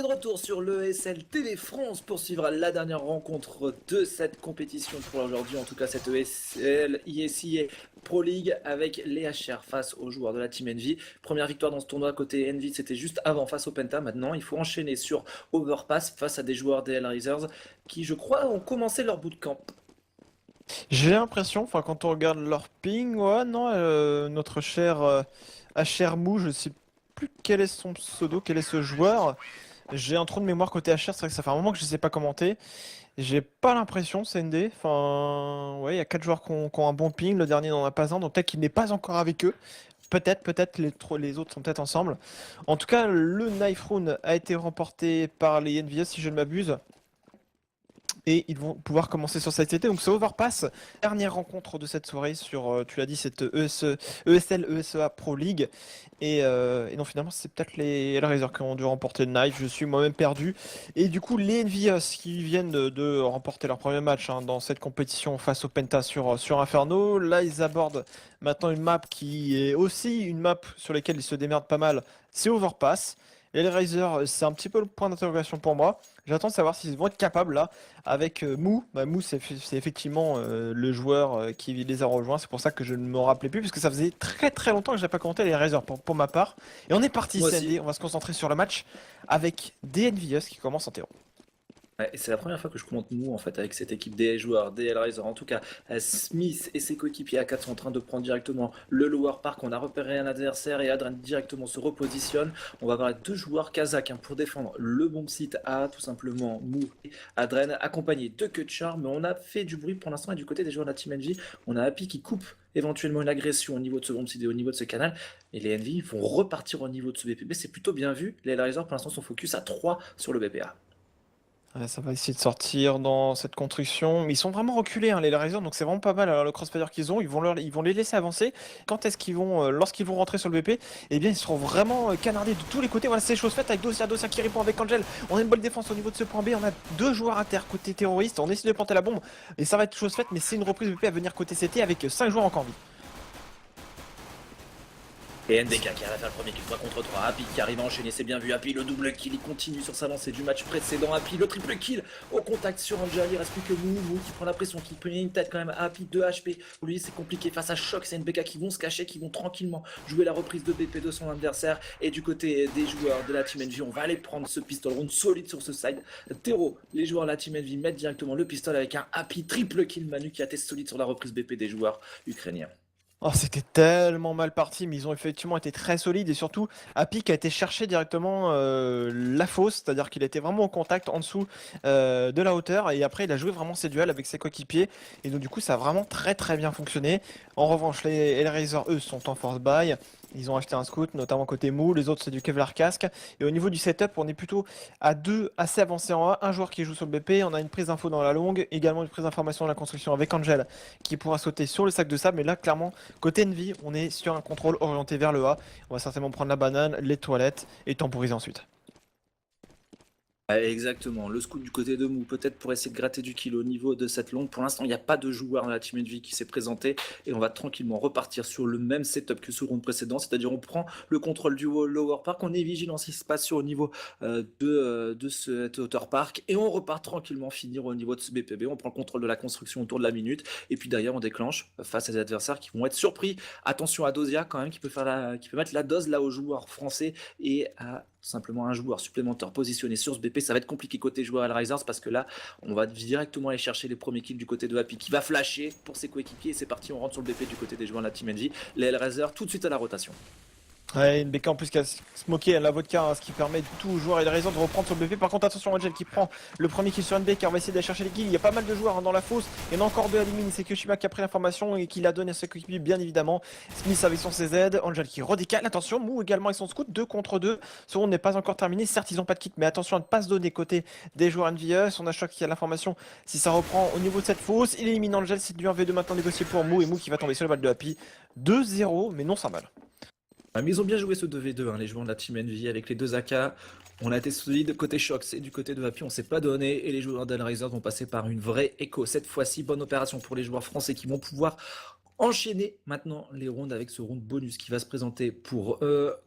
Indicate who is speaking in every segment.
Speaker 1: de retour sur l'ESL TV France pour suivre la dernière rencontre de cette compétition pour aujourd'hui, en tout cas cette ESL ISIA Pro League avec les HR face aux joueurs de la Team Envy. Première victoire dans ce tournoi côté Envy, c'était juste avant face au Penta. Maintenant, il faut enchaîner sur Overpass face à des joueurs des Hellraisers qui, je crois, ont commencé leur bootcamp.
Speaker 2: J'ai l'impression, enfin quand on regarde leur ping, ouais, non, notre cher HR Mou, je sais plus quel est son pseudo, quel est ce joueur. J'ai un trou de mémoire côté HR, c'est vrai que ça fait un moment que je ne sais pas commenter. J'ai pas l'impression, CND. Enfin, ouais, il y a 4 joueurs qui ont un bon ping, le dernier n'en a pas un, donc peut-être qu'il n'est pas encore avec eux. Peut-être, les autres sont peut-être ensemble. En tout cas, le Knife Rune a été remporté par les NVS, si je ne m'abuse. Et ils vont pouvoir commencer sur cette CT. Donc c'est Overpass, dernière rencontre de cette soirée sur, tu l'as dit, cette ESL ESEA Pro League. Et donc finalement c'est peut-être les Hellraisers qui ont dû remporter le Knife, je suis moi-même perdu. Et du coup les Envious qui viennent de remporter leur premier match dans cette compétition face au Penta sur Inferno. Là ils abordent maintenant une map qui est aussi une map sur laquelle ils se démerdent pas mal, c'est Overpass. Les Hellraisers, c'est un petit peu le point d'interrogation pour moi. J'attends de savoir s'ils vont être capables là avec Mou. Mou c'est effectivement le joueur qui les a rejoints. C'est pour ça que je ne me rappelais plus parce que ça faisait très très longtemps que je n'ai pas commenté les Razors pour ma part. Et on est parti
Speaker 1: Moi aussi.
Speaker 2: CND, on va se concentrer sur le match avec DNVS qui commence en terreau.
Speaker 1: Ouais, et c'est la première fois que je commente nous en fait avec cette équipe des joueurs, des Hellraisers. En tout cas, Smith et ses coéquipiers A4 sont en train de prendre directement le Lower Park. On a repéré un adversaire et Adren directement se repositionne. On va avoir les deux joueurs kazakhs pour défendre le bomb site A, tout simplement Mou et Adren, accompagnés de Kutchar. Mais on a fait du bruit pour l'instant et du côté des joueurs de la Team NV, on a Happy qui coupe éventuellement une agression au niveau de ce bomb site et au niveau de ce canal. Et les NV vont repartir au niveau de ce BPB. C'est plutôt bien vu. Les Hellraisers pour l'instant sont focus à 3 sur le BPA.
Speaker 2: Ouais, ça va essayer de sortir dans cette construction. Mais ils sont vraiment reculés, hein, les Hellraisers, donc c'est vraiment pas mal. Alors, le crossfire qu'ils ont, ils vont les laisser avancer. Quand est-ce qu'ils vont, lorsqu'ils vont rentrer sur le BP, eh bien ils seront vraiment canardés de tous les côtés. Voilà, c'est chose faite avec Dosia qui répond avec Angel. On a une bonne défense au niveau de ce point B. On a deux joueurs à terre côté terroriste. On essaie de planter la bombe et ça va être chose faite, mais c'est une reprise BP à venir côté CT avec 5 joueurs encore en vie.
Speaker 1: Et NDK qui arrive à faire le premier kill 3 contre 3. Happy qui arrive à enchaîner, c'est bien vu. Happy le double kill, il continue sur sa lancée du match précédent. Happy le triple kill au contact sur Angel. Il reste plus que Mou qui prend la pression, qui peut une tête quand même. Happy 2 HP. Pour lui, c'est compliqué face à Shock. C'est NBK qui vont se cacher, qui vont tranquillement jouer la reprise de BP de son adversaire. Et du côté des joueurs de la Team Envy, on va aller prendre ce pistol round solide sur ce side. Terreau, les joueurs de la Team Envy mettent directement le pistol avec un Happy triple kill. Manu qui a été solide sur la reprise BP des joueurs ukrainiens.
Speaker 2: Oh, c'était tellement mal parti, mais ils ont effectivement été très solides et surtout, Apik a été chercher directement la fosse, c'est-à-dire qu'il était vraiment au contact en dessous de la hauteur et après il a joué vraiment ses duels avec ses coéquipiers et donc du coup ça a vraiment très très bien fonctionné. En revanche, les Hellraisers eux sont en force buy, ils ont acheté un scout notamment côté Mou, les autres c'est du Kevlar casque et au niveau du setup on est plutôt à deux assez avancés en A, un joueur qui joue sur le BP, on a une prise d'info dans la longue, également une prise d'information dans la construction avec Angel qui pourra sauter sur le sac de sable, mais là clairement côté Envy, on est sur un contrôle orienté vers le A. On va certainement prendre la banane, les toilettes et temporiser ensuite.
Speaker 1: Ouais, exactement, le scout du côté de Mou, peut-être pour essayer de gratter du kill au niveau de cette longue. Pour l'instant, il n'y a pas de joueur dans la Team Envy qui s'est présenté et on va tranquillement repartir sur le même setup que ce round précédent, c'est-à-dire on prend le contrôle du lower park, on est vigilant ce qui se passe au niveau de cet outer park et on repart tranquillement finir au niveau de ce BPB. On prend le contrôle de la construction autour de la minute et puis derrière on déclenche face à des adversaires qui vont être surpris. Attention à Dosia quand même qui peut mettre la dose là aux joueurs français et à simplement un joueur supplémentaire positionné sur ce BP. Ça va être compliqué côté joueur Hellraisers parce que là, on va directement aller chercher les premiers kills du côté de Happy qui va flasher pour ses coéquipiers. Et c'est parti, on rentre sur le BP du côté des joueurs de la Team Envy. Les Hellraisers tout de suite à la rotation.
Speaker 2: Ouais, une BK en plus qui a smoké la vodka, hein, ce qui permet tout aux joueurs et les raisons de reprendre sur le BP. Par contre, attention, Angel qui prend le premier kill sur NBK, on va essayer d'aller chercher les kills. Il y a pas mal de joueurs dans la fosse. Il y en a encore deux à l'éliminer. C'est Kyoshima qui a pris l'information et qui l'a donné à ses coéquipiers, bien évidemment. Smith avec son CZ, Angel qui redécale. Attention, Mou également avec son scout, 2 contre 2. Ce round n'est pas encore terminé. Certes, ils n'ont pas de kit, mais attention à ne pas se donner côté des joueurs NVS. On a Choc qui a l'information si ça reprend au niveau de cette fosse. Il élimine Angel, c'est du 1v2 maintenant négocié pour Mou et Mou qui va tomber sur le balle de Happy. 2-0, mais non sans mal.
Speaker 1: Mais ils ont bien joué ce 2v2, les joueurs de la Team Envy avec les deux AK. On a été solide côté Shock, c'est du côté de Happy, on s'est pas donné et les joueurs d'Hellraisers vont passer par une vraie écho. Cette fois-ci, bonne opération pour les joueurs français qui vont pouvoir enchaîner maintenant les rounds avec ce round bonus qui va se présenter pour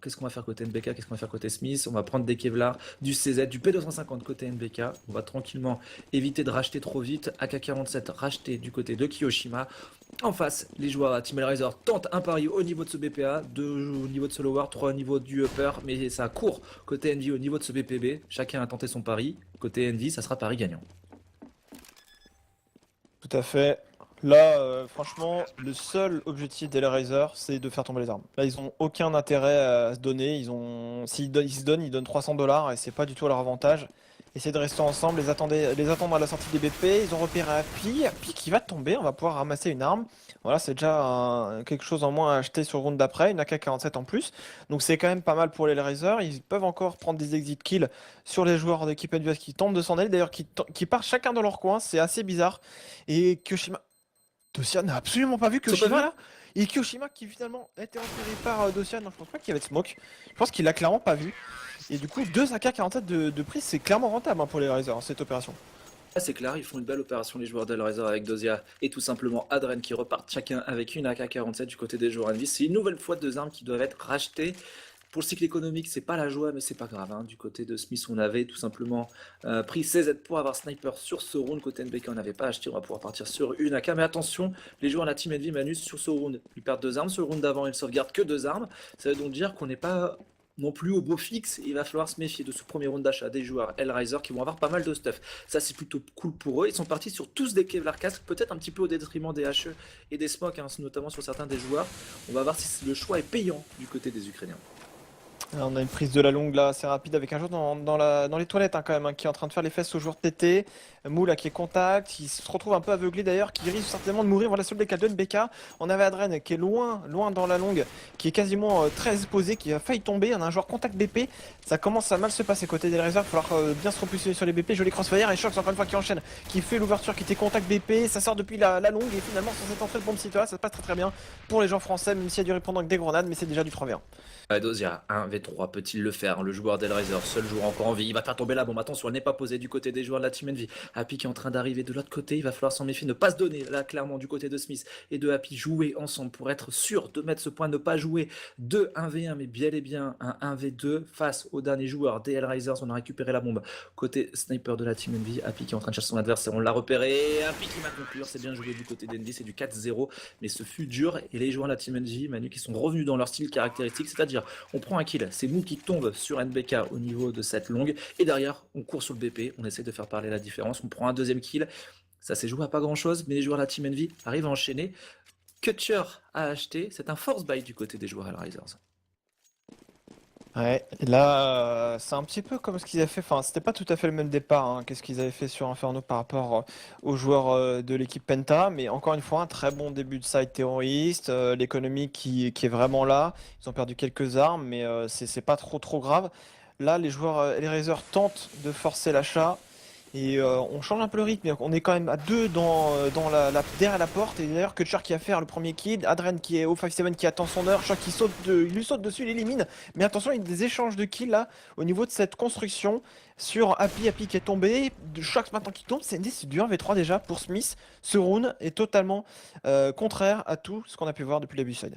Speaker 1: qu'est-ce qu'on va faire côté NBK, qu'est-ce qu'on va faire côté Smith. On va prendre des Kevlar, du CZ, du P250 côté NBK. On va tranquillement éviter de racheter trop vite. AK-47 racheté du côté de Kiyoshima. En face, les joueurs à Team Hellraiser tentent un pari au niveau de ce BPA, 2 au niveau de ce lower, 3 au niveau du upper, mais ça court côté Envy au niveau de ce BPB. Chacun a tenté son pari. Côté Envy, ça sera pari gagnant.
Speaker 2: Tout à fait. Là, franchement, le seul objectif des Hellraiser, c'est de faire tomber les armes. Là, ils ont aucun intérêt à se donner. S'ils se donnent, ils donnent 300 $ et c'est pas du tout à leur avantage. Essayer de rester ensemble, les attendre à la sortie des BP. Ils ont repéré Happy qui va tomber. On va pouvoir ramasser une arme. Voilà, c'est déjà quelque chose en moins à acheter sur le round d'après, une AK-47 en plus. Donc c'est quand même pas mal pour les Hellraiser. Ils peuvent encore prendre des exit kills sur les joueurs d'équipe adverse qui tentent de s'en aller. D'ailleurs, qui partent chacun dans leur coin. C'est assez bizarre. Et Kyoshima. Dossian n'a absolument pas vu Kyoshima là. Et Kyoshima qui finalement a été repéré par Dossian. Non, je pense pas qu'il y avait de smoke. Je pense qu'il l'a clairement pas vu. Et du coup, 2 AK-47 de prise, c'est clairement rentable pour les Hellraiser, cette opération.
Speaker 1: C'est clair, ils font une belle opération les joueurs d'Hellraiser avec Dozia et tout simplement Adren qui repartent chacun avec une AK-47 du côté des joueurs Envy. C'est une nouvelle fois 2 armes qui doivent être rachetées. Pour le cycle économique, c'est pas la joie, mais c'est pas grave. Hein. Du côté de Smith, on avait tout simplement pris CZ pour avoir sniper sur ce round. Côté NBK, on n'avait pas acheté. On va pouvoir partir sur une AK. Mais attention, les joueurs de la team Envy Manus sur ce round, ils perdent 2 armes. Sur le round d'avant, ils sauvegardent que 2 armes. Ça veut donc dire qu'on n'est pas non plus au beau fixe. Il va falloir se méfier de ce premier round d'achat des joueurs Hellraiser qui vont avoir pas mal de stuff. Ça, c'est plutôt cool pour eux. Ils sont partis sur tous des Kevlar casques, peut-être un petit peu au détriment des HE et des smokes, hein, notamment sur certains des joueurs. On va voir si le choix est payant du côté des Ukrainiens.
Speaker 2: Alors, on a une prise de la longue là assez rapide avec un joueur dans les toilettes quand même, qui est en train de faire les fesses au joueur de TT. Mou là qui est contact, il se retrouve un peu aveuglé d'ailleurs, qui risque certainement de mourir. Voilà sur le DK de NBK. On avait Adren qui est loin dans la longue, qui est quasiment très exposé, qui a failli tomber. On a un joueur contact BP, ça commence à mal se passer côté des réserves. Il va falloir bien se repositionner sur les BP. Joli crossfire et Shox encore une fois qui enchaîne, qui fait l'ouverture, qui était contact BP. Ça sort depuis la longue et finalement sur cette entrée de bombe là, ça se passe très bien pour les gens français, même s'il y a du répondant avec des grenades, mais c'est déjà du 3v1.
Speaker 1: Dozia, 1v3, peut-il le faire? Le joueur d'Hellraiser, seul joueur encore en vie, il va faire tomber la bombe. Attention, elle n'est pas posée du côté des joueurs de la Team Envy. Happy qui est en train d'arriver de l'autre côté, il va falloir s'en méfier, ne pas se donner là clairement du côté de Smith et de Happy. Jouer ensemble pour être sûr de mettre ce point, ne pas jouer de 1v1, mais bien et bien un 1v2 face au dernier joueur des Hellraisers. On a récupéré la bombe côté sniper de la Team Envy. Happy qui est en train de chercher son adversaire, on l'a repéré. Happy qui va conclure, c'est bien joué du côté d'Envy, c'est du 4-0, mais ce fut dur. Et les joueurs de la Team Envy, Manu, qui sont revenus dans leur style caractéristique, c'est-à-dire on prend un kill, c'est Mou qui tombe sur NBK au niveau de cette longue, et derrière on court sur le BP, on essaie de faire parler la différence, on prend un deuxième kill, ça s'est joué à pas grand chose, mais les joueurs de la Team Envy arrivent à enchaîner. Kutcher a acheté, c'est un force buy du côté des joueurs Hellraisers.
Speaker 2: Ouais, et là, c'est un petit peu comme ce qu'ils avaient fait. Enfin, c'était pas tout à fait le même départ, qu'est-ce qu'ils avaient fait sur Inferno par rapport aux joueurs de l'équipe Penta. Mais encore une fois, un très bon début de side terroriste. L'économie qui est vraiment là. Ils ont perdu quelques armes, mais c'est pas trop grave. Là, les joueurs Hellraiser tentent de forcer l'achat. Et on change un peu le rythme, on est quand même à 2 derrière la porte. Et d'ailleurs, Kutcher qui va faire le premier kill, Adren qui est au 5-7 qui attend son heure, Shock qui il lui saute dessus, il élimine. Mais attention, il y a des échanges de kills là, au niveau de cette construction, sur Happy qui est tombé, Shock maintenant qui tombe, c'est du 1v3 déjà pour Smith. Ce round est totalement contraire à tout ce qu'on a pu voir depuis le début du side.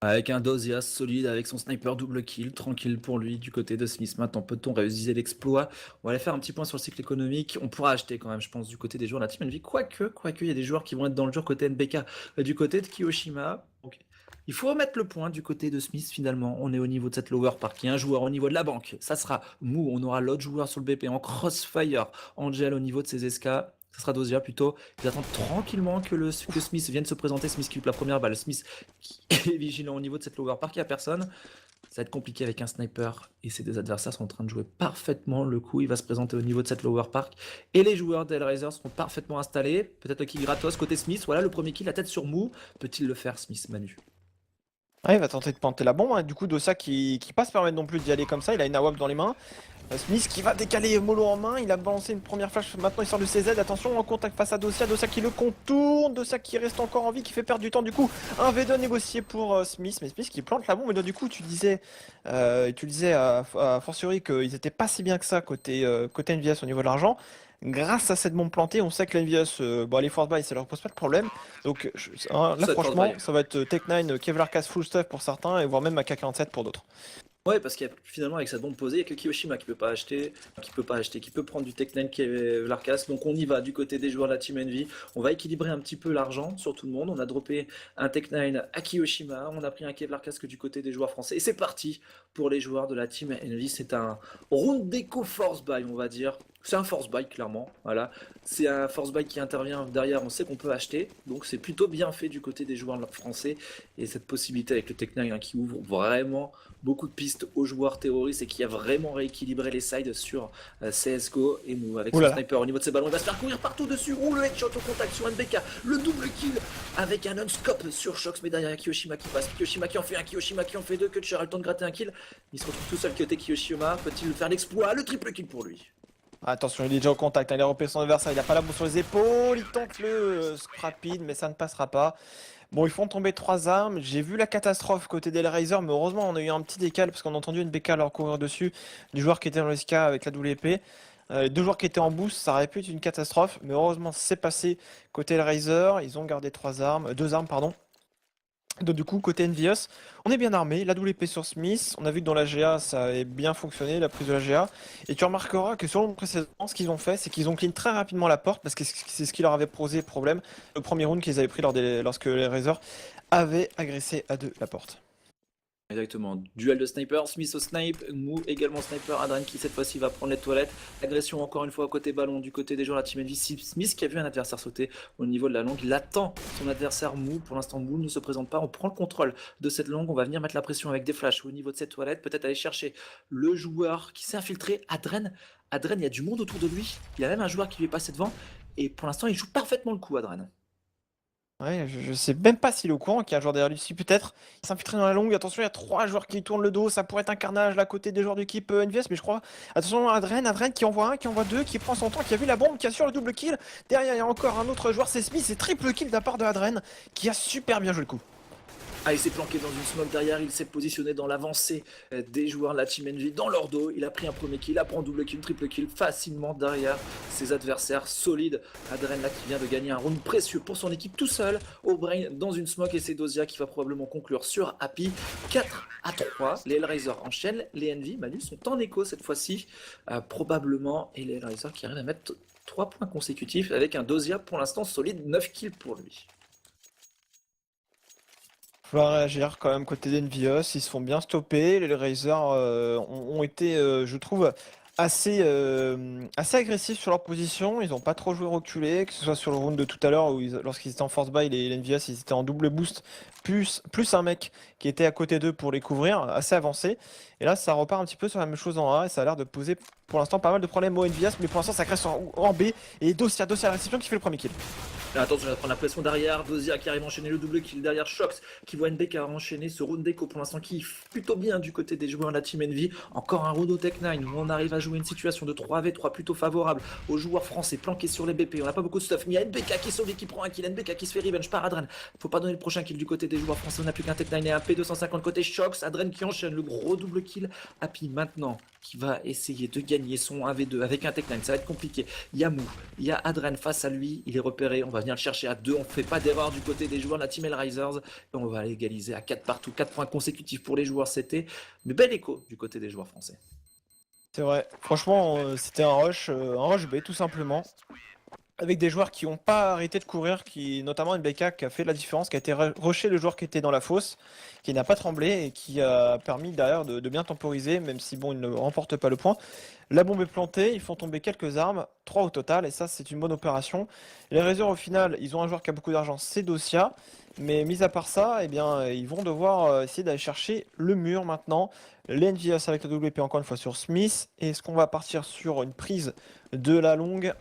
Speaker 1: Avec un Dozia solide, avec son sniper double kill, tranquille pour lui du côté de Smith. Maintenant, peut-on réaliser l'exploit? On va aller faire un petit point sur le cycle économique. On pourra acheter quand même, je pense, du côté des joueurs de la Team Envy. Quoique, il y a des joueurs qui vont être dans le dur côté NBK, du côté de Kiyoshima. Donc, il faut remettre le point du côté de Smith finalement. On est au niveau de cette lower park. Il y a un joueur au niveau de la banque. Ça sera Mou. On aura l'autre joueur sur le BP en crossfire. Angel au niveau de ses SK. Ça sera Dozia plutôt. Ils attendent tranquillement que Smith vienne se présenter. Smith qui loupe la première balle. Smith qui est vigilant au niveau de cette lower park. Il n'y a personne. Ça va être compliqué avec un sniper. Et ses deux adversaires sont en train de jouer parfaitement le coup. Il va se présenter au niveau de cette lower park. Et les joueurs d'Hellraiser seront parfaitement installés. Peut-être le kill gratos côté Smith. Voilà le premier kill, la tête sur Mou. Peut-il le faire, Smith, Manu?
Speaker 2: Ah, il va tenter de planter la bombe, Du coup, Dossa qui pas se permettre non plus d'y aller comme ça. Il a une AWP dans les mains. Smith qui va décaler Molo en main. Il a balancé une première flash. Maintenant, il sort le CZ. Attention, en contact face à Dossa. Dossa qui le contourne. Dossa qui reste encore en vie, qui fait perdre du temps. Du coup, un V2 négocié pour Smith. Mais Smith qui plante la bombe. Et donc, du coup, tu disais à fortiori qu'ils étaient pas si bien que ça côté NVS au niveau de l'argent. grâce à cette bombe plantée, on sait que l'Envious, bon, les force buy, ça leur pose pas de problème. Donc là,
Speaker 1: Ça, force buy.
Speaker 2: franchement, ça va être Tech9, Kevlar Cast full stuff pour certains, et voire même AK-47 pour d'autres.
Speaker 1: Ouais, parce qu'il y a finalement avec sa bombe posée, il n'y a que Kiyoshima qui peut prendre du Tech9 qui est Larkas. Donc on y va du côté des joueurs de la Team Envy. On va équilibrer un petit peu l'argent sur tout le monde. On a droppé un Tech9 à Kiyoshima, on a pris un Kevlar Casque du côté des joueurs français. Et c'est parti pour les joueurs de la Team Envy. C'est un round déco force buy, on va dire. C'est un force buy clairement, voilà. C'est un force buy qui intervient derrière, on sait qu'on peut acheter. Donc c'est plutôt bien fait du côté des joueurs français. Et cette possibilité avec le Tech9 qui ouvre vraiment beaucoup de pistes aux joueurs terroristes et qui a vraiment rééquilibré les sides sur CSGO et nous avec
Speaker 2: Ouh
Speaker 1: son
Speaker 2: là là.
Speaker 1: sniper au niveau de ses ballons il va se faire courir partout dessus. Ouh, le headshot au contact sur NBK, le double kill avec un non-scope sur Shox, mais derrière Kiyoshima qui passe, Kiyoshima qui en fait un, Kiyoshima qui en fait deux, Kutcher a le temps de gratter un kill, il se retrouve tout seul côté Kiyoshima, peut-il faire l'exploit, le triple kill pour lui.
Speaker 2: Attention, il est déjà au contact, hein, il a repéré son adversaire, il a pas la bombe sur les épaules, il tente le rapide, mais ça ne passera pas. Bon, ils font tomber 3 armes. J'ai vu la catastrophe côté d'Hellraiser, mais heureusement, on a eu un petit décal parce qu'on a entendu une BK leur courir dessus du joueur qui était dans le SK avec la double épée. Les deux joueurs qui étaient en boost, ça aurait pu être une catastrophe, mais heureusement, c'est passé côté Hellraiser. Ils ont gardé 3 armes, 2 armes, pardon. Donc, du coup, côté Envious, on est bien armé. La double épée sur Smith. On a vu que dans la GA, ça avait bien fonctionné, la prise de la GA. Et tu remarqueras que sur le précédent, ce qu'ils ont fait, c'est qu'ils ont clean très rapidement la porte parce que c'est ce qui leur avait posé problème. Le premier round qu'ils avaient pris lorsque les Razors avaient agressé à deux la porte.
Speaker 1: Exactement, duel de sniper, Smith au snipe, Mou également sniper, Adren qui cette fois-ci va prendre les toilettes, agression encore une fois côté ballon du côté des joueurs de la Team Envy, Smith qui a vu un adversaire sauter au niveau de la longue, il attend son adversaire Mou, pour l'instant Mou ne se présente pas, on prend le contrôle de cette longue, on va venir mettre la pression avec des flashs au niveau de cette toilette, peut-être aller chercher le joueur qui s'est infiltré, Adren, il y a du monde autour de lui, il y a même un joueur qui lui est passé devant, et pour l'instant il joue parfaitement le coup Adren.
Speaker 2: Ouais, je sais même pas s'il est au courant qu'il y a un joueur derrière lui. Si peut-être, il s'infiltrait dans la longue. Attention, il y a 3 joueurs qui tournent le dos. Ça pourrait être un carnage là côté des joueurs d'équipe NVS, mais je crois. Attention, Adren qui envoie un, qui envoie deux, qui prend son temps, qui a vu la bombe, qui assure le double kill. Derrière, il y a encore un autre joueur, c'est Smith. C'est triple kill de la part de Adren, qui a super bien joué le coup.
Speaker 1: Ah, il s'est planqué dans une smoke derrière, il s'est positionné dans l'avancée des joueurs de la Team Envy dans leur dos. Il a pris un premier kill, il apprend double kill, triple kill facilement derrière ses adversaires solides. Adren là qui vient de gagner un round précieux pour son équipe tout seul au brain dans une smoke et c'est Dozia qui va probablement conclure sur Happy. 4-3, les Hellraiser enchaînent, les Envy, Manu sont en écho cette fois-ci probablement et les Hellraiser qui arrivent à mettre 3 points consécutifs avec un Dozia pour l'instant solide, 9 kills pour lui.
Speaker 2: Il va réagir quand même côté d'Envious, ils se font bien stopper. Les Razors ont été, je trouve, assez agressifs sur leur position. Ils n'ont pas trop joué reculé, que ce soit sur le round de tout à l'heure où lorsqu'ils étaient en force buy, les Envious ils étaient en double boost, plus un mec qui était à côté d'eux pour les couvrir, assez avancé. Et là, ça repart un petit peu sur la même chose en A et ça a l'air de poser pour l'instant pas mal de problèmes aux Envious, mais pour l'instant ça crée en B et Dossia à la réception qui fait le premier kill.
Speaker 1: Là, attention, il va prendre la pression derrière. Dozia qui arrive à enchaîner le double kill derrière. Shox qui voit NBK enchaîner ce round d'écho pour l'instant qui est plutôt bien du côté des joueurs de la Team Envy. Encore un round au Tech 9 où on arrive à jouer une situation de 3v3 plutôt favorable aux joueurs français planqués sur les BP. On n'a pas beaucoup de stuff, mais il y a NBK qui sauve et qui prend un kill. NBK qui se fait revenge par Adren. Faut pas donner le prochain kill du côté des joueurs français. On n'a plus qu'un Tech 9 et un P250 côté Shox. Adren qui enchaîne le gros double kill. Happy maintenant qui va essayer de gagner son 1v2 avec un Tech 9. Ça va être compliqué. Il y a Mou, il y a Adren face à lui. Il est repéré. On va venir le chercher à 2. On fait pas d'erreur du côté des joueurs de la Team Hellraisers. Et on va égaliser à 4 partout. 4 points consécutifs pour les joueurs CT. Mais bel écho du côté des joueurs français.
Speaker 2: C'est vrai, franchement, c'était un rush B tout simplement. Avec des joueurs qui n'ont pas arrêté de courir, notamment NBK qui a fait la différence, qui a été rushé le joueur qui était dans la fosse, qui n'a pas tremblé et qui a permis derrière de bien temporiser, même si bon, il ne remporte pas le point. La bombe est plantée, ils font tomber quelques armes, 3 au total, et ça c'est une bonne opération. Les Razors au final, ils ont un joueur qui a beaucoup d'argent, c'est Dossia, mais mis à part ça, eh bien, ils vont devoir essayer d'aller chercher le mur maintenant. L'Envious avec la WP encore une fois sur Smith, et est-ce qu'on va partir sur une prise de la longue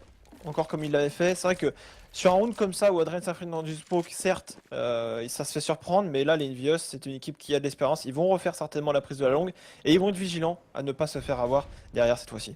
Speaker 2: encore comme il l'avait fait? C'est vrai que sur un round comme ça où Adrien s'affronte dans du smoke, certes, ça se fait surprendre, mais là, les Envious, c'est une équipe qui a de l'espérance. Ils vont refaire certainement la prise de la longue et ils vont être vigilants à ne pas se faire avoir derrière cette fois-ci.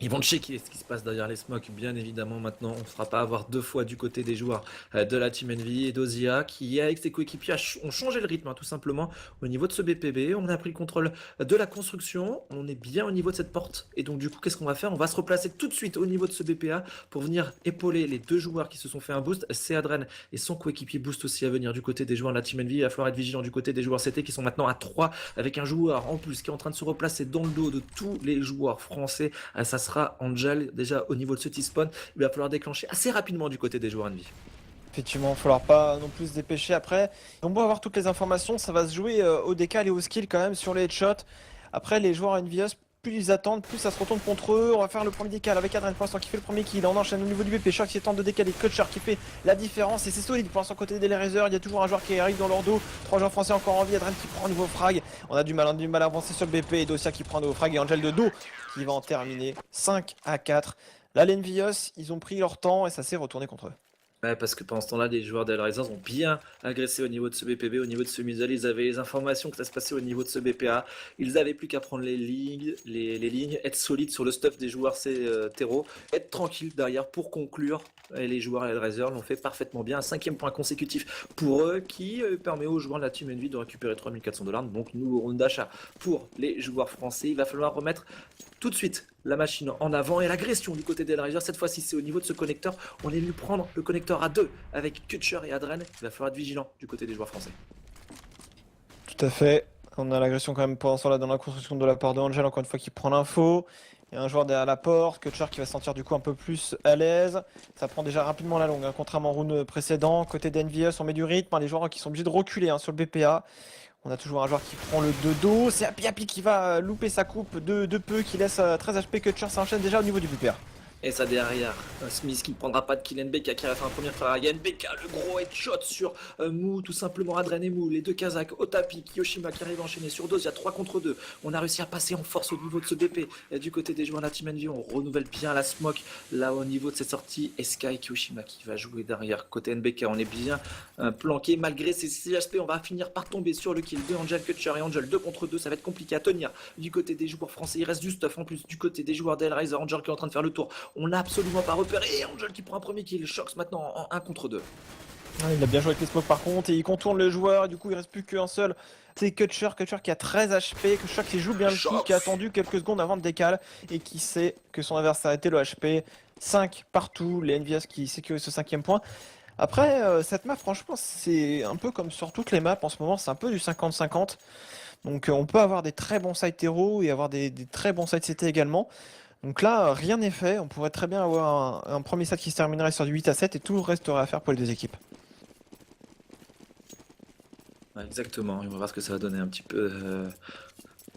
Speaker 1: Ils vont checker ce qui se passe derrière les smokes, bien évidemment. Maintenant, on ne fera pas avoir deux fois du côté des joueurs de la Team Envy et d'Ozia qui, avec ses coéquipiers, ont changé le rythme, hein, tout simplement. Au niveau de ce BPB, on a pris le contrôle de la construction. On est bien au niveau de cette porte. Et donc, du coup, qu'est-ce qu'on va faire? On va se replacer tout de suite au niveau de ce BPA pour venir épauler les deux joueurs qui se sont fait un boost. C'est Adren et son coéquipier boost aussi à venir du côté des joueurs de la Team Envy. Il va falloir être vigilant du côté des joueurs CT qui sont maintenant à 3 avec un joueur en plus qui est en train de se replacer dans le dos de tous les joueurs français. Ça sera Angel. Déjà au niveau de ce T-spawn, il va falloir déclencher assez rapidement du côté des joueurs Envy.
Speaker 2: Effectivement, il va falloir pas non plus se dépêcher après. On va avoir toutes les informations, ça va se jouer au décal et au skill quand même sur les headshots. Après, les joueurs Envious, plus ils attendent, plus ça se retourne contre eux. On va faire le premier décal avec Adrien pour l'instant qui fait le premier kill. On enchaîne au niveau du BP, Shock qui tente de décaler, Kutcher qui fait la différence et c'est solide pour l'instant côté des Lasers. Il y a toujours un joueur qui arrive dans leur dos. 3 joueurs français encore en vie, Adrien qui prend un nouveau frag. On a du mal à avancer sur le BP et Dosia qui prend un nouveau frag et Angel de dos qui va en terminer 5-4. Là, les Envious, ils ont pris leur temps et ça s'est retourné contre eux.
Speaker 1: Ouais, parce que pendant ce temps-là, les joueurs d'Hellraisers ont bien agressé au niveau de ce BPB, au niveau de ce muzzle. Ils avaient les informations que ça se passait au niveau de ce BPA. Ils n'avaient plus qu'à prendre les lignes, être solides sur le stuff des joueurs terreau, être tranquille derrière pour conclure. Et les joueurs Hellraisers l'ont fait parfaitement bien. Un 5e point consécutif pour eux qui permet aux joueurs de la Team Envy de récupérer 3400$. Donc, nouveau round d'achat pour les joueurs français. Il va falloir remettre tout de suite la machine en avant et l'agression du côté des Hellraisers. Cette fois-ci, c'est au niveau de ce connecteur. On est venu prendre le connecteur à 2 avec Kutcher et Adren. Il va falloir être vigilant du côté des joueurs français.
Speaker 2: Tout à fait. On a l'agression quand même pour l'instant là dans la construction de la part de Angel, encore une fois qui prend l'info. Il y a un joueur derrière la porte, Kutcher qui va se sentir du coup un peu plus à l'aise. Ça prend déjà rapidement la longue, hein, contrairement au round précédent. Côté d'Envious, on met du rythme, hein, les joueurs qui sont obligés de reculer hein, sur le BPA. On a toujours un joueur qui prend le 2-dos. C'est Happy qui va louper sa coupe de peu, qui laisse 13 HP. Kutcher s'enchaîne déjà au niveau du BPA.
Speaker 1: Et ça derrière, Smith qui ne prendra pas de kill. NBK qui a fait un premier travail. NBK, le gros headshot sur Mou, tout simplement Adren et Mou, les deux Kazakhs au tapis. Kiyoshima qui arrive à enchaîner sur Dose, il y a 3 contre 2. On a réussi à passer en force au niveau de ce BP. Et du côté des joueurs de la Team Envy, on renouvelle bien la smoke là au niveau de cette sortie. Sky Kiyoshima qui va jouer derrière. Côté NBK, on est bien planqué. Malgré ces 6 HP, on va finir par tomber sur le kill de Angel Kutcher et Angel 2 contre 2. Ça va être compliqué à tenir du côté des joueurs français. Il reste du stuff en plus du côté des joueurs d'Hellraiser. Angel qui est en train de faire le tour. On n'a absolument pas repéré. Et Angel qui prend un premier kill. Shox maintenant en 1 contre 2.
Speaker 2: Ouais, il a bien joué avec les smokes par contre et il contourne le joueur. Du coup, il reste plus qu'un seul. C'est Kutcher qui a 13 HP. Kutcher qui joue bien le kill, qui a attendu quelques secondes avant de décal et qui sait que son adversaire était le HP. 5 partout. Les Envious qui sécurisent ce 5e point. Après, cette map, franchement, c'est un peu comme sur toutes les maps en ce moment. C'est un peu du 50-50. Donc, on peut avoir des très bons sites héros et avoir des très bons sites CT également. Donc là, rien n'est fait. On pourrait très bien avoir un premier set qui se terminerait sur du 8-7 et tout resterait à faire pour les deux équipes.
Speaker 1: Ouais, exactement. On va voir ce que ça va donner un petit peu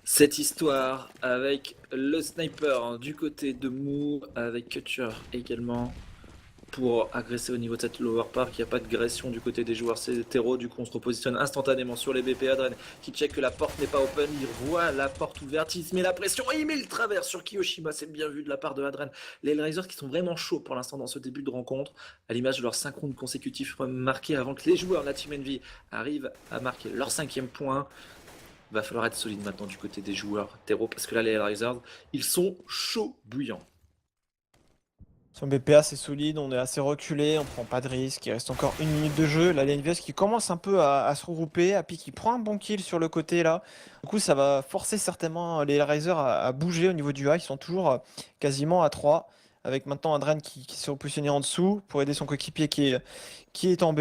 Speaker 1: cette histoire avec le sniper du côté de Mou, avec Kutcher également. Pour agresser au niveau de cette lower park, il n'y a pas de gression du côté des joueurs terreau, du coup on se repositionne instantanément sur les BP. Adren qui check que la porte n'est pas open, il voit la porte ouverte, il se met la pression et il met le travers sur Kiyoshima, c'est bien vu de la part de Adren. Les Hellraisers qui sont vraiment chauds pour l'instant dans ce début de rencontre, à l'image de leurs 5 rounds consécutifs marqués avant que les joueurs de la Team Envy arrivent à marquer leur 5e point. Il va falloir être solide maintenant du côté des joueurs terreau parce que là les Hellraisers, ils sont chauds bouillants.
Speaker 2: Sur le BPA, c'est solide, on est assez reculé, on prend pas de risque, il reste encore 1 minute de jeu. La LNVS qui commence un peu à se regrouper, Happy qui prend un bon kill sur le côté là. Du coup, ça va forcer certainement les Hellraisers à bouger au niveau du A. Ils sont toujours quasiment à 3, avec maintenant Adren qui s'est repositionné en dessous pour aider son coéquipier qui est en B.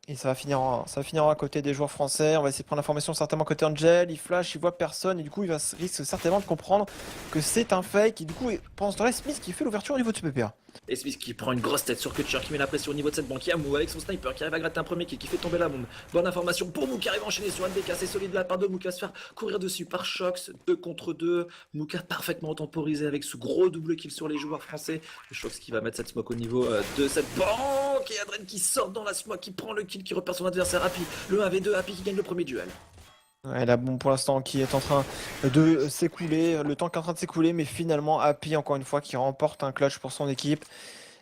Speaker 2: Et ça va finir à côté des joueurs français. On va essayer de prendre l'information certainement côté Angel. Il flash, il voit personne. Et du coup, il risque certainement de comprendre que c'est un fake. Et du coup, pendant ce temps-là, Smith qui fait l'ouverture au niveau de ce PPA.
Speaker 1: Et Smith qui prend une grosse tête sur Kutcher, qui met la pression au niveau de cette banque. Il y a Mou avec son sniper qui arrive à gratter un premier kill, qui fait tomber la bombe. Bonne information pour Mou qui arrive à enchaîner sur NBK. C'est solide de la part de Mou qui va se faire courir dessus par Shox. 2 contre 2. Mou qui a parfaitement temporisé avec ce gros double kill sur les joueurs français. Et Shox qui va mettre cette smoke au niveau de cette banque. Et Adren qui sort dans la smoke, qui prend le kill, qui repère son adversaire Happy. Le 1v2, Happy qui gagne le premier duel.
Speaker 2: Ouais, la bombe pour l'instant qui est en train de s'écouler. Le temps qui est en train de s'écouler. Mais finalement, Happy, encore une fois, qui remporte un clutch pour son équipe.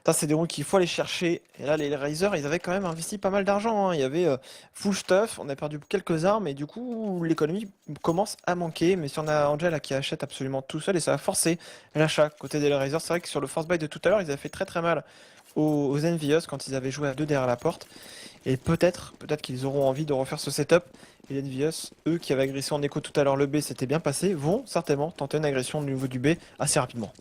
Speaker 2: Ça, c'est des rooms qu'il faut aller chercher. Et là, les Razors, ils avaient quand même investi pas mal d'argent, hein. Il y avait full stuff, on a perdu quelques armes, et du coup, l'économie commence à manquer. Mais si on a Angel là, qui achète absolument tout seul, et ça va forcer l'achat côté des Razors. C'est vrai que sur le force buy de tout à l'heure, ils avaient fait très très mal aux Envious quand ils avaient joué à deux derrière la porte. Et peut-être qu'ils auront envie de refaire ce setup. Et les Envious, eux qui avaient agressé en écho tout à l'heure le B, c'était bien passé, vont certainement tenter une agression au niveau du B assez rapidement.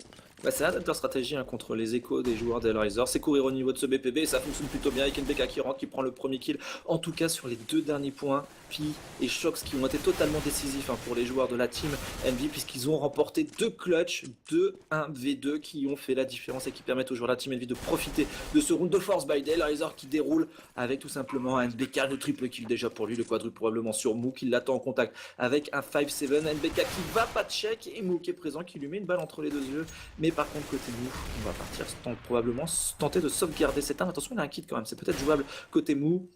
Speaker 1: Bah, c'est adapter leur stratégie hein, contre les échos des joueurs d'Hellraiser. C'est courir au niveau de ce BPB et ça fonctionne plutôt bien avec NBK qui rentre, qui prend le premier kill. En tout cas, sur les deux derniers points, Pi et Shox qui ont été totalement décisifs hein, pour les joueurs de la team Envy puisqu'ils ont remporté deux clutches, 2-1v2 qui ont fait la différence et qui permettent aux joueurs de la team Envy de profiter de ce round de force by Hellraiser qui déroule avec tout simplement un NBK, le triple kill déjà pour lui, le quadruple probablement sur Mou qui l'attend en contact avec un 5-7. NBK qui va pas check et Mou qui est présent, qui lui met une balle entre les deux yeux. Mais par contre, côté Mou, on va partir probablement tenter de sauvegarder cette arme. Attention, il a un kit quand même, c'est peut-être jouable côté Mou.